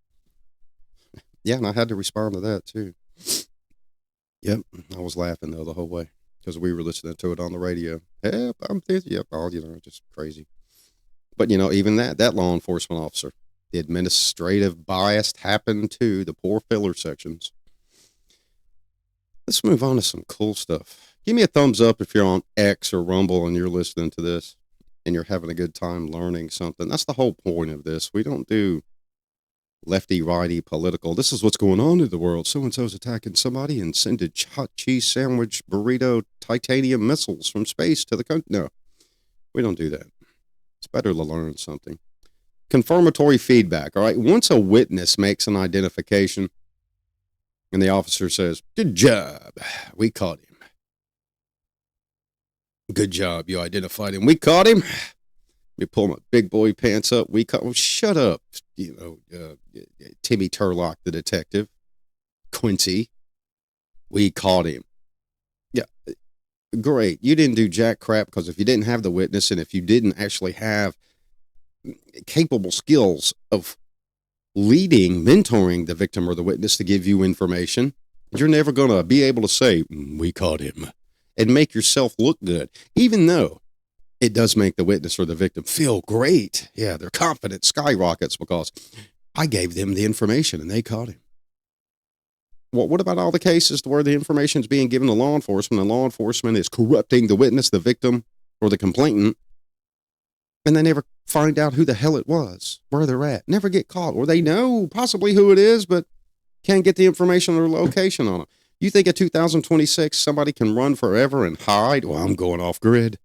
Yeah, and I had to respond to that too. Yep, I was laughing though the whole way because we were listening to it on the radio. Yep, just crazy. But even that law enforcement officer, the administrative bias happened to the poor filler sections. Let's move on to some cool stuff. Give me a thumbs up if you're on X or Rumble and you're listening to this and you're having a good time learning something. That's the whole point of this. We don't do lefty, righty, political. This is what's going on in the world. So-and-so's attacking somebody and sending hot cheese sandwich, burrito, titanium missiles from space to the country. No, we don't do that. It's better to learn something. Confirmatory feedback, all right? Once a witness makes an identification and the officer says, "Good job, we caught him. Good job, you identified him. We caught him." Me pull my big boy pants up. We caught him. Shut up, Timmy Turlock, the detective. Quincy, we caught him. Yeah, great. You didn't do jack crap, because if you didn't have the witness and if you didn't actually have capable skills of leading, mentoring the victim or the witness to give you information, you're never going to be able to say, "We caught him," and make yourself look good, even though it does make the witness or the victim feel great. Yeah, their confidence skyrockets because I gave them the information and they caught him. Well, what about all the cases where the information is being given to law enforcement and law enforcement is corrupting the witness, the victim, or the complainant, and they never find out who the hell it was, where they're at, never get caught, or they know possibly who it is, but can't get the information or location on them. You think in 2026 somebody can run forever and hide? Well, I'm going off grid.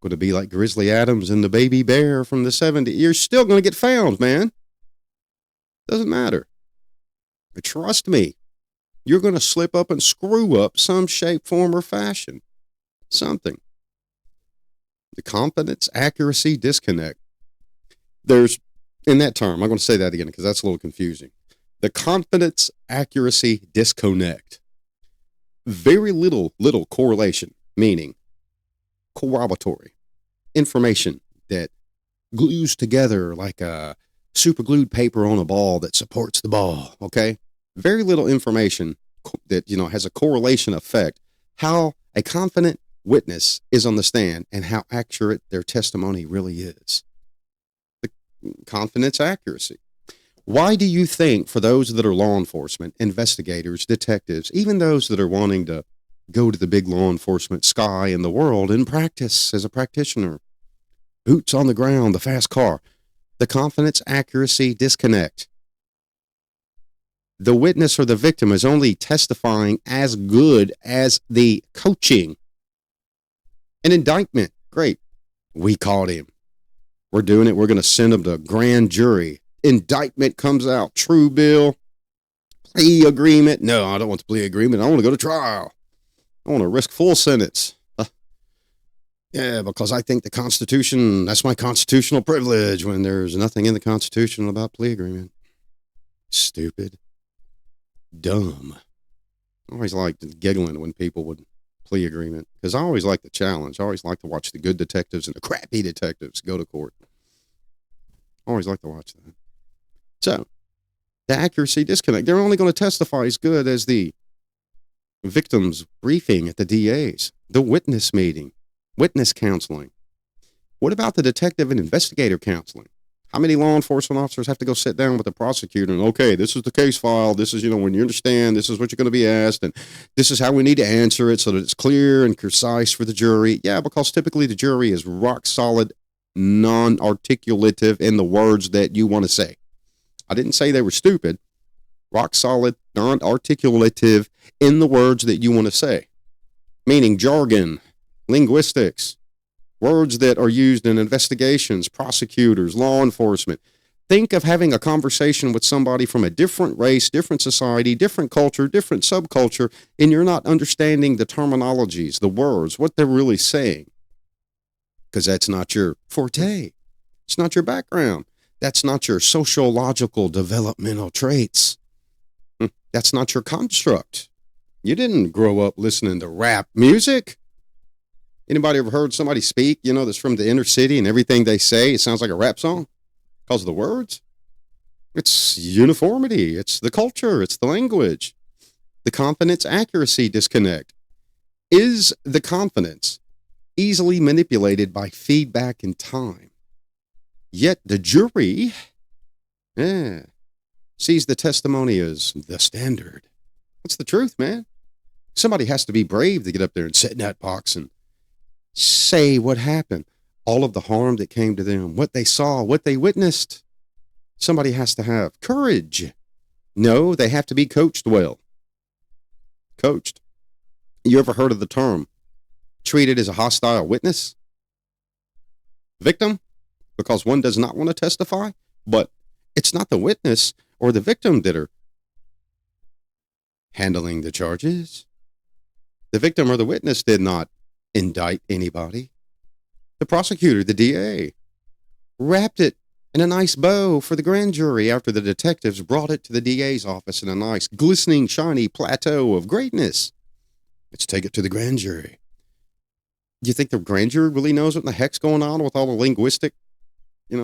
Going to be like Grizzly Adams and the baby bear from the 70s. You're still going to get found, man. Doesn't matter. But trust me, you're going to slip up and screw up some shape, form, or fashion. Something. The confidence, accuracy, disconnect. There's, in that term, I'm going to say that again because that's a little confusing. The confidence, accuracy, disconnect. Very little correlation, meaning corroboratory information that glues together like a super glued paper on a ball that supports the ball, okay? Very little information that, has a correlation effect. How a confident witness is on the stand and how accurate their testimony really is. The confidence, accuracy. Why do you think, for those that are law enforcement, investigators, detectives, even those that are wanting to go to the big law enforcement sky in the world and practice as a practitioner, boots on the ground, the fast car, the confidence, accuracy, disconnect. The witness or the victim is only testifying as good as the coaching. An indictment, great. We caught him. We're doing it. We're going to send him to a grand jury. Indictment comes out. True bill. Plea agreement. No, I don't want the plea agreement. I want to go to trial. I want to risk full sentence. Yeah, because I think the Constitution, that's my constitutional privilege, when there's nothing in the Constitution about plea agreement. Stupid. Dumb. I always liked giggling when people would plea agreement, because I always like the challenge. I always like to watch the good detectives and the crappy detectives go to court. I always like to watch that. So, the accuracy disconnect. They're only going to testify as good as the victim's briefing at the DA's, the witness meeting, witness counseling. What about the detective and investigator counseling? How many law enforcement officers have to go sit down with the prosecutor and, okay, this is the case file. This is, when you understand, this is what you're going to be asked, and this is how we need to answer it so that it's clear and concise for the jury. Yeah, because typically the jury is rock solid, non-articulative in the words that you want to say. I didn't say they were stupid. Rock solid, non-articulative in the words that you want to say. Meaning jargon, linguistics, words that are used in investigations, prosecutors, law enforcement. Think of having a conversation with somebody from a different race, different society, different culture, different subculture, and you're not understanding the terminologies, the words, what they're really saying. Because that's not your forte. It's not your background. That's not your sociological developmental traits. That's not your construct. You didn't grow up listening to rap music. Anybody ever heard somebody speak, that's from the inner city and everything they say, it sounds like a rap song because of the words? It's uniformity. It's the culture. It's the language. The confidence accuracy disconnect. Is the confidence easily manipulated by feedback and time? Yet the jury, sees the testimony as the standard. That's the truth, man. Somebody has to be brave to get up there and sit in that box and say what happened, all of the harm that came to them, what they saw, what they witnessed. Somebody has to have courage. No, they have to be coached well. Coached. You ever heard of the term treated as a hostile witness? Victim? Because one does not want to testify, but it's not the witness or the victim that are handling the charges. The victim or the witness did not indict anybody. The prosecutor, the DA, wrapped it in a nice bow for the grand jury after the detectives brought it to the DA's office in a nice, glistening, shiny plateau of greatness. Let's take it to the grand jury. Do you think the grand jury really knows what the heck's going on with all the linguistic,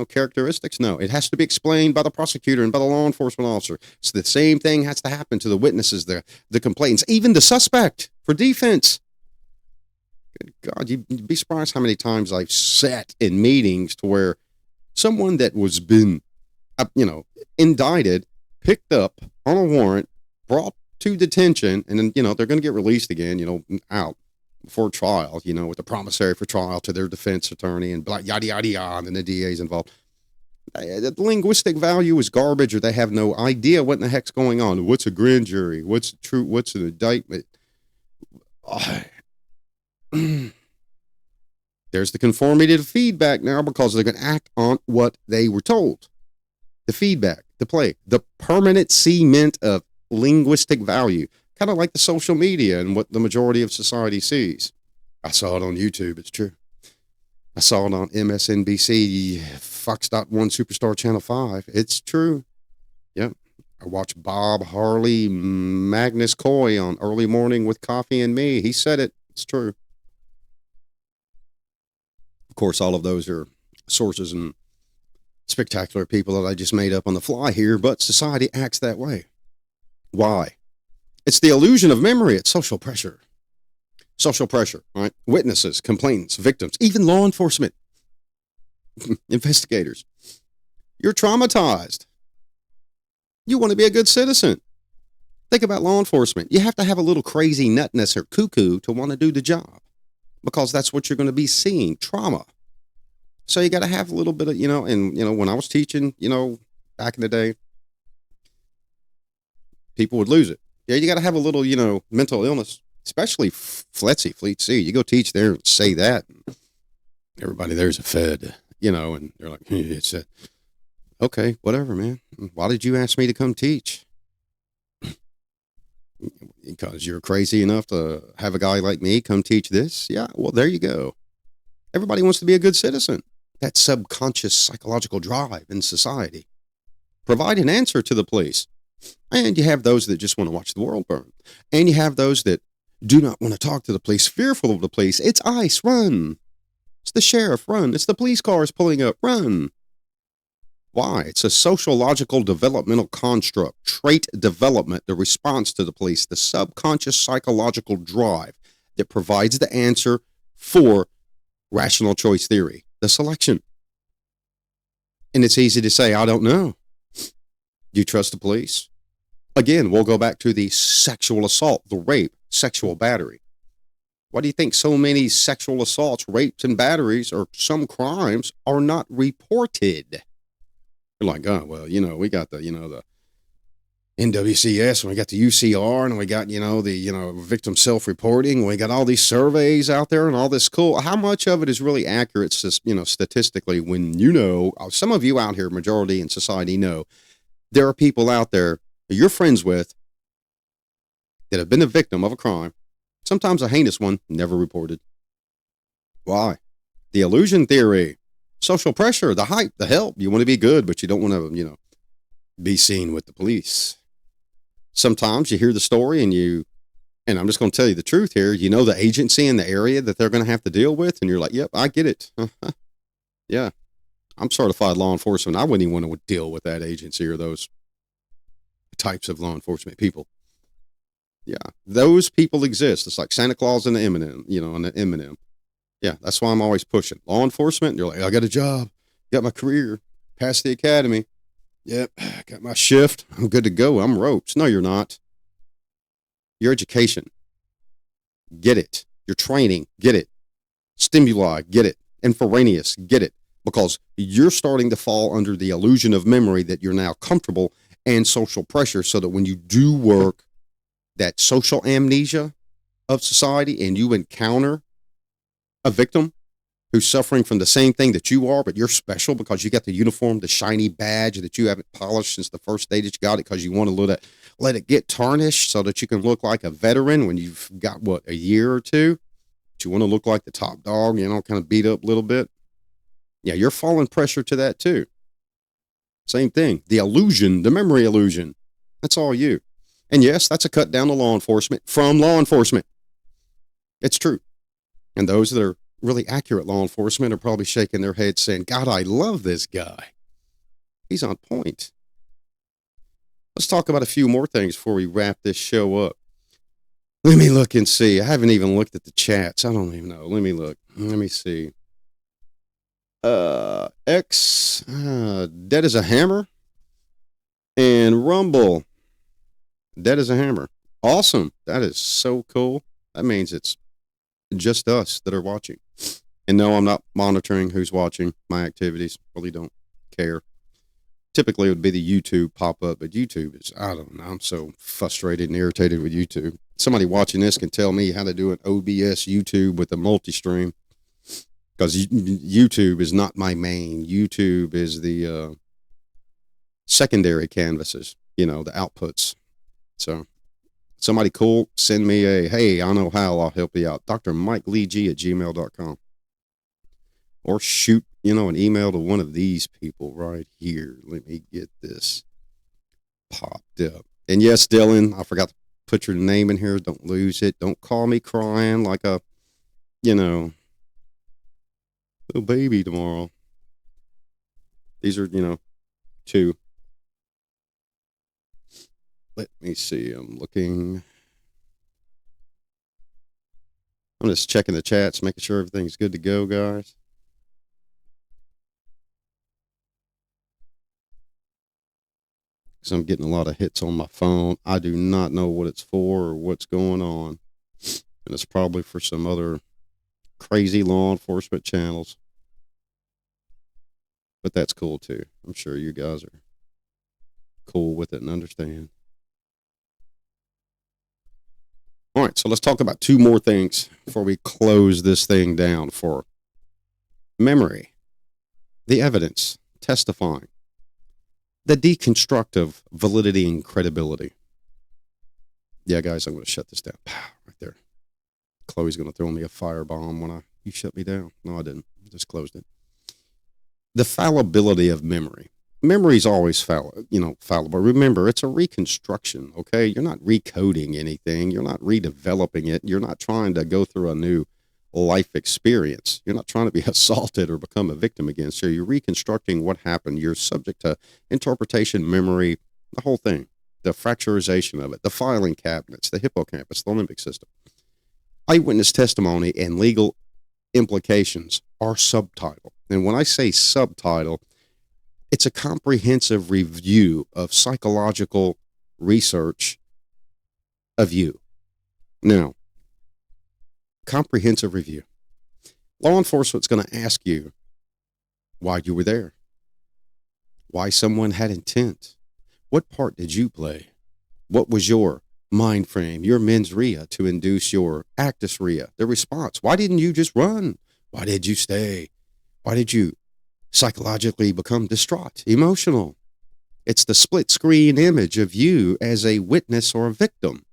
characteristics? No, it has to be explained by the prosecutor and by the law enforcement officer. So the same thing has to happen to the witnesses, the complainants, even the suspect for defense. Good God, you'd be surprised how many times I've sat in meetings to where someone that was been, indicted, picked up on a warrant, brought to detention, and then, they're going to get released again, out before trial, with the promissory for trial to their defense attorney and blah, yada, yada, yada, and then the DA's involved. The linguistic value is garbage, or they have no idea what in the heck's going on. What's a grand jury? What's true? What's an indictment? There's the conformity to feedback now because they're going to act on what they were told. The feedback, the play, the permanent cement of linguistic value, kind of like the social media and what the majority of society sees. I saw it on YouTube. It's true. I saw it on MSNBC, Fox.1 Superstar Channel 5. It's true. Yep. I watched Bob Harley, Magnus Coy on Early Morning with Coffee and Me. He said it. It's true. Of course, all of those are sources and spectacular people that I just made up on the fly here, but society acts that way. Why? It's the illusion of memory. It's social pressure. Social pressure, right? Witnesses, complainants, victims, even law enforcement, investigators. You're traumatized. You want to be a good citizen. Think about law enforcement. You have to have a little crazy nutness or cuckoo to want to do the job, because that's what you're going to be seeing, trauma. So you got to have a little bit of, when I was teaching, back in the day, people would lose it. Yeah, you got to have a little, mental illness, especially Fleet C. You go teach there and say that. Everybody there's a fed, and they're like, it's a, okay, whatever, man. Why did you ask me to come teach? Because you're crazy enough to have a guy like me come teach this? Yeah, well, there you go. Everybody wants to be a good citizen. That subconscious psychological drive in society. Provide an answer to the police. And you have those that just want to watch the world burn. And you have those that do not want to talk to the police, fearful of the police. It's ICE, run. It's the sheriff, run. It's the police cars pulling up, run. Why? It's a sociological developmental construct, trait development, the response to the police, the subconscious psychological drive that provides the answer for rational choice theory, the selection. And it's easy to say, I don't know. Do you trust the police? Again, we'll go back to the sexual assault, the rape, sexual battery. Why do you think so many sexual assaults, rapes, and batteries, or some crimes, are not reported? You're like, oh, well, we got the NWCS, and we got the UCR, and we got, the victim self-reporting, and we got all these surveys out there and all this cool. How much of it is really accurate, statistically, when some of you out here, majority in society, know there are people out there that you're friends with that have been a victim of a crime, sometimes a heinous one, never reported. Why? The illusion theory, social pressure, the hype, the help. You want to be good, but you don't want to, be seen with the police. Sometimes you hear the story and I'm just going to tell you the truth here. The agency in the area that they're going to have to deal with, and you're like, yep, I get it. Yeah. I'm certified law enforcement. I wouldn't even want to deal with that agency or those types of law enforcement people. Yeah, those people exist. It's like Santa Claus and the Eminem, and the Eminem. Yeah, that's why I'm always pushing. Law enforcement, you're like, I got a job, got my career, passed the academy. Yep, got my shift. I'm good to go. I'm ropes. No, you're not. Your education, get it. Your training, get it. Stimuli, get it. Inferaneous, get it. Because you're starting to fall under the illusion of memory that you're now comfortable and social pressure, so that when you do work that social amnesia of society and you encounter a victim who's suffering from the same thing that you are, but you're special because you got the uniform, the shiny badge that you haven't polished since the first day that you got it, because you want to let it get tarnished so that you can look like a veteran when you've got, a year or two? But you want to look like the top dog, kind of beat up a little bit. Yeah, you're falling pressure to that too. Same thing. The illusion, the memory illusion. That's all you. And yes, that's a cut down to law enforcement from law enforcement. It's true. And those that are really accurate law enforcement are probably shaking their heads saying, God, I love this guy. He's on point. Let's talk about a few more things before we wrap this show up. Let me look and see. I haven't even looked at the chats. I don't even know. Let me look. Let me see. Dead as a Hammer and Rumble. Dead as a Hammer. Awesome. That is so cool. That means it's just us that are watching. And no, I'm not monitoring who's watching my activities. Really don't care. Typically it would be the YouTube pop-up, but YouTube is, I don't know, I'm so frustrated and irritated with YouTube. Somebody watching this can tell me how to do an OBS YouTube with a multi-stream, because YouTube is not my main. YouTube is the secondary canvases, the outputs. So somebody cool, send me hey, I know how, I'll help you out. drmikeleeg@gmail.com. Or shoot, an email to one of these people right here. Let me get this popped up. And yes, Dylan, I forgot to put your name in here. Don't lose it. Don't call me crying like a, little baby tomorrow. These are, two. Let me see. I'm looking. I'm just checking the chats, making sure everything's good to go, guys. So I'm getting a lot of hits on my phone. I do not know what it's for or what's going on. And it's probably for some other crazy law enforcement channels. But that's cool too. I'm sure you guys are cool with it and understand. All right, so let's talk about two more things before we close this thing down. For memory, the evidence, testifying, the deconstructive validity and credibility. Yeah, guys, I'm going to shut this down. Right there. Chloe's going to throw me a firebomb when you shut me down. No, I didn't. I just closed it. The fallibility of memory. Memory is always fallible. Remember, it's a reconstruction, okay? You're not recoding anything. You're not redeveloping it. You're not trying to go through a new life experience. You're not trying to be assaulted or become a victim again. So you're reconstructing what happened. You're subject to interpretation, memory, the whole thing, the fracturization of it, the filing cabinets, the hippocampus, the limbic system. Eyewitness testimony and legal implications are subtitle. And when I say subtitle, it's a comprehensive review of psychological research of you. Now, comprehensive review. Law enforcement's going to ask you why you were there, why someone had intent, what part did you play, what was your mind frame, your mens rea to induce your actus rea, the response. Why didn't you just run? Why did you stay? Why did you psychologically become distraught, emotional? It's the split screen image of you as a witness or a victim.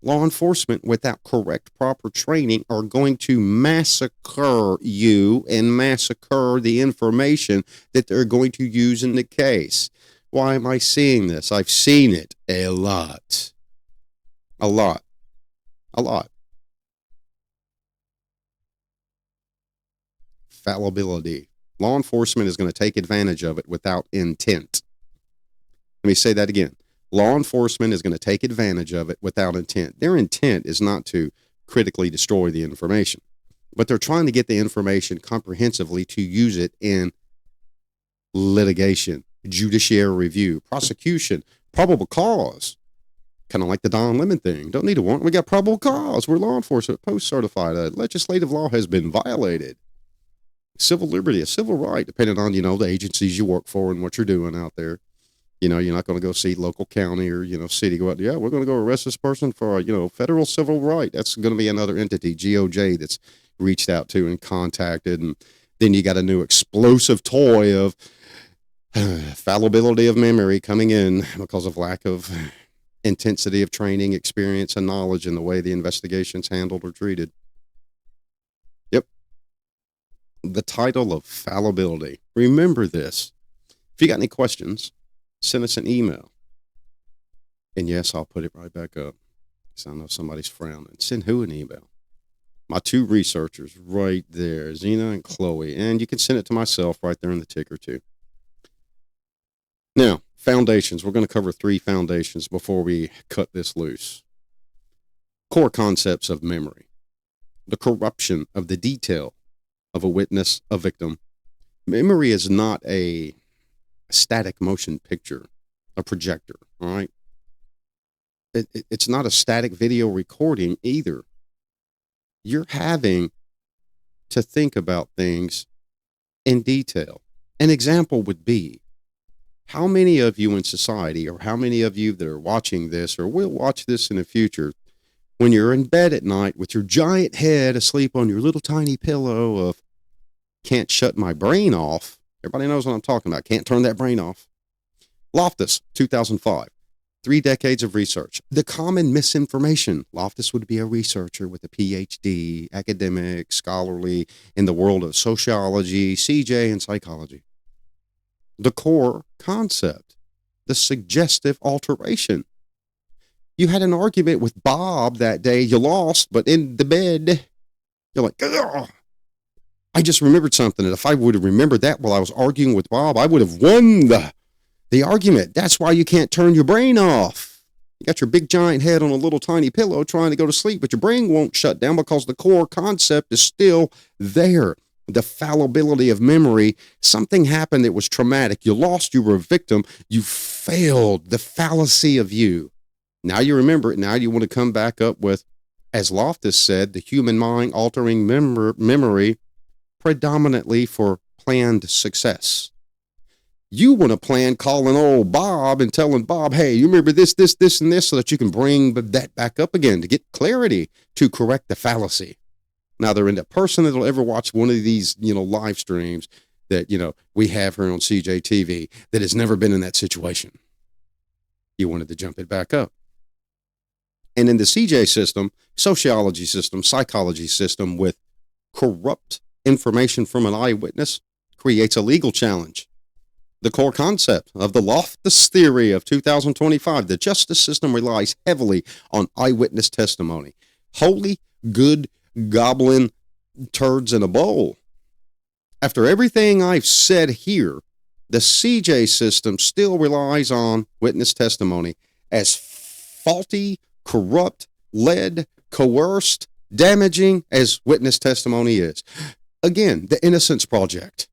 Law enforcement, without correct, proper training, are going to massacre you and massacre the information that they're going to use in the case. Why am I seeing this? I've seen it a lot. A lot. A lot. Fallibility. Law enforcement is going to take advantage of it without intent. Let me say that again. Law enforcement is going to take advantage of it without intent. Their intent is not to critically destroy the information, but they're trying to get the information comprehensively to use it in litigation, judiciary review, prosecution, probable cause. Kind of like the Don Lemon thing. Don't need a warrant. We got probable cause. We're law enforcement, post-certified. Legislative law has been violated. Civil liberty, a civil right, depending on, the agencies you work for and what you're doing out there. You're not going to go see local county or, city. Go out, yeah, we're going to go arrest this person for, federal civil right. That's going to be another entity, GOJ, that's reached out to and contacted. And then you got a new explosive toy of fallibility of memory coming in because of lack of intensity of training, experience, and knowledge in the way the investigation's handled or treated. Yep. The title of fallibility. Remember this. If you got any questions, send us an email. And yes, I'll put it right back up because I know somebody's frowning. Send who an email? My two researchers right there, Zeanne and Chloe. And you can send it to myself right there in the ticker too. Now, foundations. We're going to cover 3 foundations before we cut this loose. Core concepts of memory. The corruption of the detail of a witness, a victim. Memory is not a static motion picture, a projector, all right? It's not a static video recording either. You're having to think about things in detail. An example would be, how many of you in society, or how many of you that are watching this or will watch this in the future, when you're in bed at night with your giant head asleep on your little tiny pillow of can't shut my brain off, everybody knows what I'm talking about, can't turn that brain off. Loftus, 2005, 3 decades of research. The common misinformation. Loftus would be a researcher with a PhD, academic, scholarly, in the world of sociology, CJ, and psychology. The core concept, the suggestive alteration. You had an argument with Bob that day, you lost, but in the bed, you're like, ugh, I just remembered something. And if I would have remembered that while I was arguing with Bob, I would have won the argument. That's why you can't turn your brain off. You got your big giant head on a little tiny pillow trying to go to sleep, but your brain won't shut down because the core concept is still there. The fallibility of memory. Something happened that was traumatic. You lost, you were a victim, you failed, the fallacy of you. Now you remember it. Now you want to come back up with, as Loftus said, the human mind altering memory predominantly for planned success. You want to plan calling old Bob and telling Bob, hey, you remember this, and this, so that you can bring that back up again to get clarity to correct the fallacy. Now, there isn't a person that'll ever watch one of these, live streams that, we have here on CJTV that has never been in that situation. You wanted to jump it back up. And in the CJ system, sociology system, psychology system with corrupt information from an eyewitness creates a legal challenge. The core concept of the Loftus theory of 2025, the justice system relies heavily on eyewitness testimony. Holy good goblin turds in a bowl. After everything I've said here, the CJ system still relies on witness testimony as faulty, corrupt, led, coerced, damaging as witness testimony is. Again, the Innocence Project.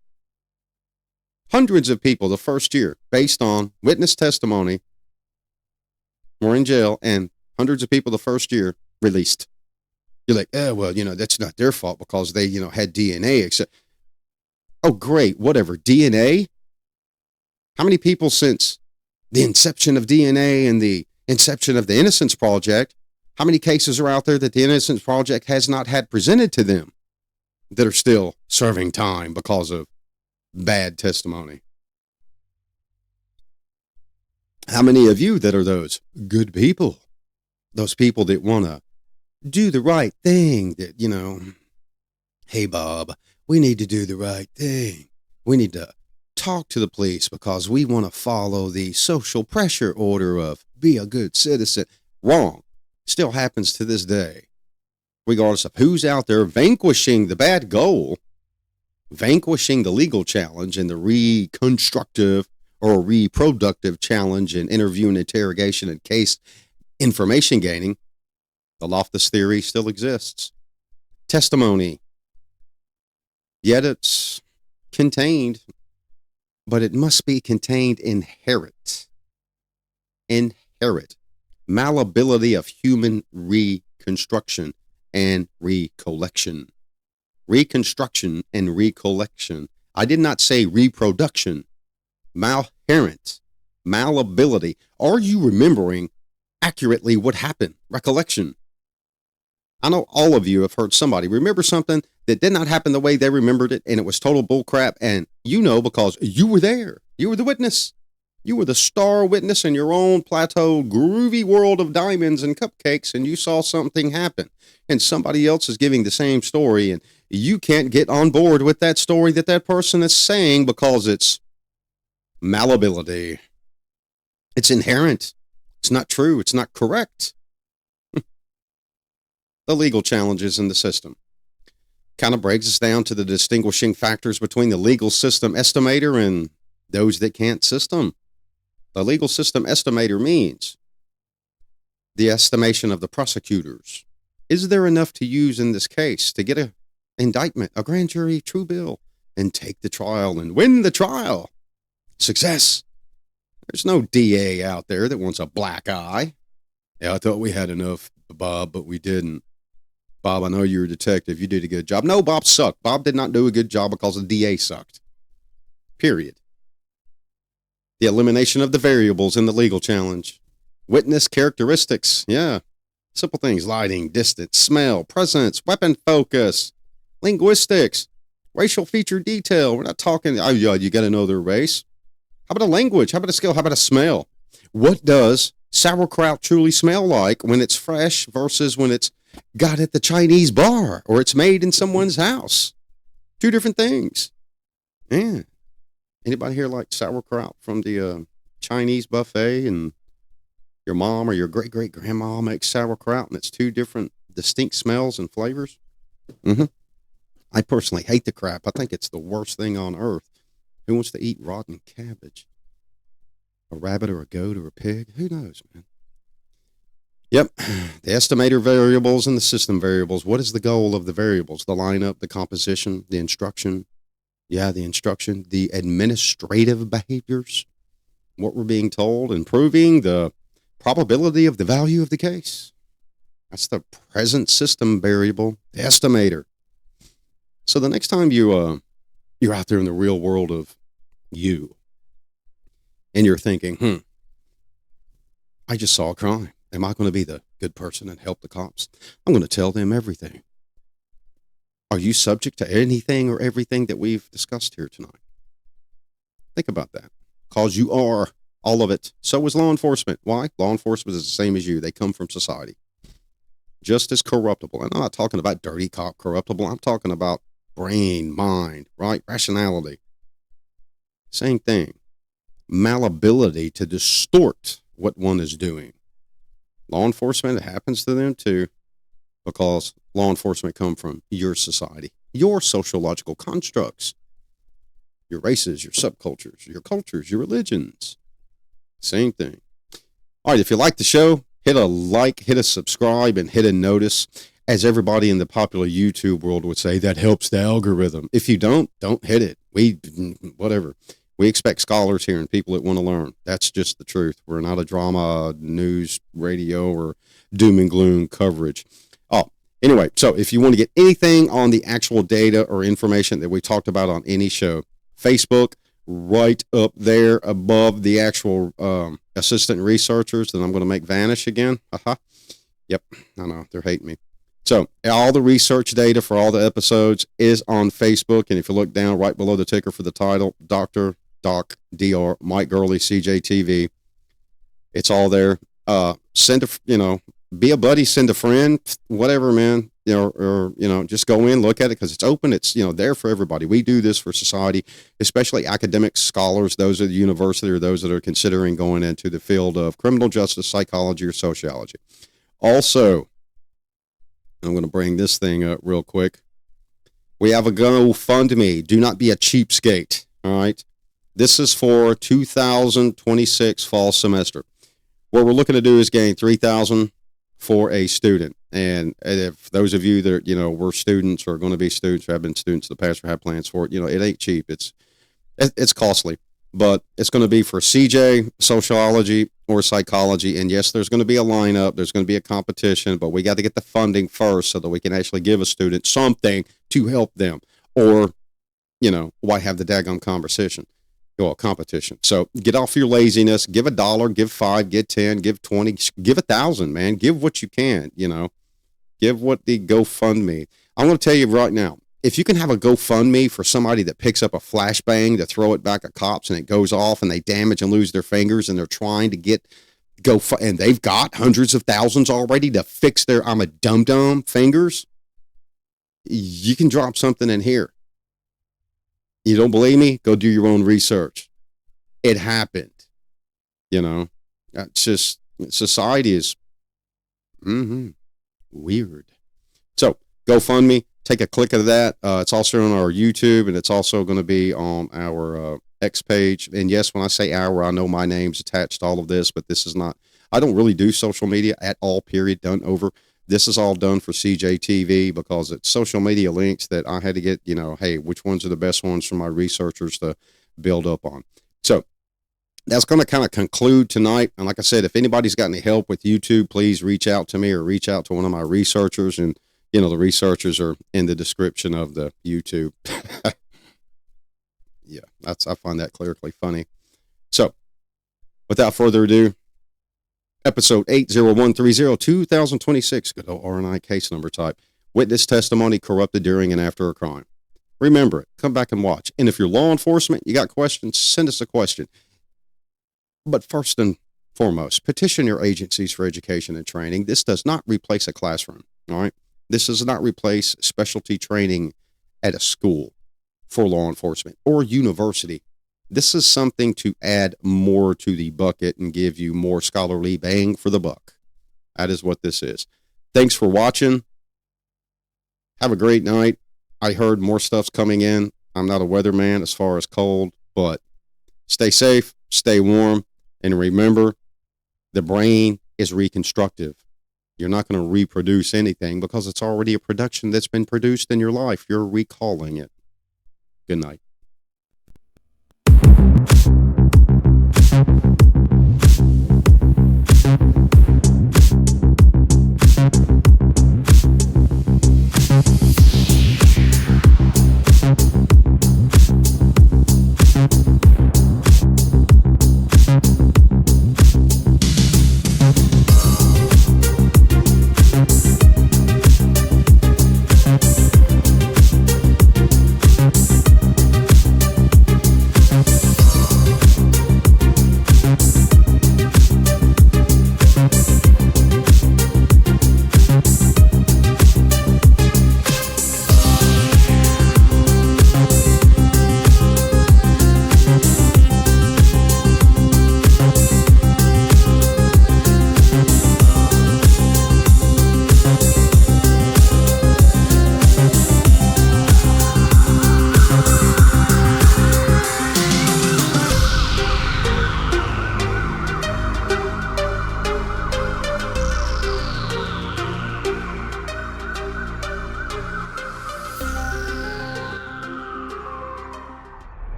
Hundreds of people the first year, based on witness testimony, were in jail, and hundreds of people the first year released. You're like, oh, well, that's not their fault because they, had DNA, except, oh, great, whatever, DNA? How many people since the inception of DNA and the inception of the Innocence Project, how many cases are out there that the Innocence Project has not had presented to them that are still serving time because of bad testimony? How many of you that are those good people, those people that want to do the right thing, that, hey, Bob, we need to do the right thing. We need to talk to the police because we want to follow the social pressure order of be a good citizen. Wrong. Still happens to this day. Regardless of who's out there vanquishing the bad goal, vanquishing the legal challenge and the reconstructive or reproductive challenge in interview and interrogation and case information gaining, the Loftus theory still exists. Testimony. Yet it's contained, but it must be contained inherent. Inherent. malleability of human reconstruction and recollection. Reconstruction and recollection. I did not say reproduction. Malherent. Malleability. Are you remembering accurately what happened? Recollection. I know all of you have heard somebody remember something that did not happen the way they remembered it, and it was total bullcrap, and you know because you were there. You were the witness. You were the star witness in your own plateau, groovy world of diamonds and cupcakes, and you saw something happen, and somebody else is giving the same story, and you can't get on board with that story that that person is saying because it's malleability. It's inherent. It's not true. It's not correct. The legal challenges in the system kind of breaks us down to the distinguishing factors between the legal system estimator and those that can't system. The legal system estimator means the estimation of the prosecutors. Is there enough to use in this case to get an indictment, a grand jury, true bill, and take the trial and win the trial? Success. There's no DA out there that wants a black eye. Yeah, I thought we had enough, Bob, but we didn't. Bob, I know you're a detective. You did a good job. No, Bob sucked. Bob did not do a good job because the DA sucked. Period. The elimination of the variables in the legal challenge. Witness characteristics. Yeah. Simple things. Lighting, distance, smell, presence, weapon focus, linguistics, racial feature detail. We're not talking, oh, yeah, you got to know their race. How about a language? How about a skill? How about a smell? What does sauerkraut truly smell like when it's fresh versus when it's got at the Chinese bar or it's made in someone's house? Two different things. Yeah. Anybody here like sauerkraut from the Chinese buffet, and your mom or your great-great-grandma makes sauerkraut and it's two different distinct smells and flavors? Mm-hmm. I personally hate the crap. I think it's the worst thing on earth. Who wants to eat rotten cabbage? A rabbit or a goat or a pig? Who knows, man? Yep. The estimator variables and the system variables. What is the goal of the variables? The lineup, the composition, the instruction. Yeah, the instruction. The administrative behaviors. What we're being told. Improving the probability of the value of the case. That's the present system variable. The estimator. So the next time you're out there in the real world of you, and you're thinking, I just saw a crime. Am I going to be the good person and help the cops? I'm going to tell them everything. Are you subject to anything or everything that we've discussed here tonight? Think about that. Because you are all of it. So is law enforcement. Why? Law enforcement is the same as you. They come from society. Just as corruptible. And I'm not talking about dirty cop corruptible. I'm talking about brain, mind, right? Rationality. Same thing. Malleability to distort what one is doing. Law enforcement, it happens to them too, because law enforcement come from your society, your sociological constructs, your races, your subcultures, your cultures, your religions. Same thing. All right, if you like the show, hit a like, hit a subscribe, and hit a notice. As everybody in the popular YouTube world would say, that helps the algorithm. If you don't hit it. Whatever. We expect scholars here and people that want to learn. That's just the truth. We're not a drama, news, radio, or doom and gloom coverage. Oh, anyway, so if you want to get anything on the actual data or information that we talked about on any show, Facebook, right up there above the actual assistant researchers that I'm going to make vanish again. Yep, I know, they're hating me. So all the research data for all the episodes is on Facebook. And if you look down right below the ticker for the title, Dr. Mike Gurley, CJTV, it's all there. Send be a buddy, send a friend, whatever, man, or just go in, look at it because it's open. It's, there for everybody. We do this for society, especially academic scholars, those at the university or those that are considering going into the field of criminal justice, psychology, or sociology. Also, I'm going to bring this thing up real quick. We have a GoFundMe. Do not be a cheapskate. All right. This is for 2026 fall semester. What we're looking to do is gain $3,000 for a student. And if those of you that, were students or are going to be students or have been students in the past or have plans for it, it ain't cheap. It's costly. but it's going to be for CJ, sociology, or psychology. And yes, there's going to be a lineup. There's going to be a competition, but we got to get the funding first so that we can actually give a student something to help them. Or, why have the daggone conversation? Well, competition. So get off your laziness. Give $1, give $5, give 10, give 20, give 1,000, man. Give what you can, Give what the GoFundMe. I'm going to tell you right now, if you can have a GoFundMe for somebody that picks up a flashbang to throw it back at cops and it goes off and they damage and lose their fingers and they're trying to get and they've got hundreds of thousands already to fix their I'm a dum-dum fingers, you can drop something in here. You don't believe me? Go do your own research. It happened. It's just, society is weird. So GoFundMe. Take a click of that. It's also on our YouTube, and it's also going to be on our X page. And yes, when I say our, I know my name's attached to all of this, but this is not, I don't really do social media at all, period, done over. This is all done for CJTV because it's social media links that I had to get, hey, which ones are the best ones for my researchers to build up on. So that's going to kind of conclude tonight. And like I said, if anybody's got any help with YouTube, please reach out to me or reach out to one of my researchers. And the researchers are in the description of the YouTube. Yeah, I find that clearly funny. So, without further ado, episode 80130, 2026, good old RNI case number type. Witness testimony corrupted during and after a crime. Remember it. Come back and watch. And if you're law enforcement, you got questions, send us a question. But first and foremost, petition your agencies for education and training. This does not replace a classroom, all right? This does not replace specialty training at a school for law enforcement or university. This is something to add more to the bucket and give you more scholarly bang for the buck. That is what this is. Thanks for watching. Have a great night. I heard more stuff's coming in. I'm not a weatherman as far as cold, but stay safe, stay warm, and remember, the brain is reconstructive. You're not going to reproduce anything because it's already a production that's been produced in your life. You're recalling it. Good night.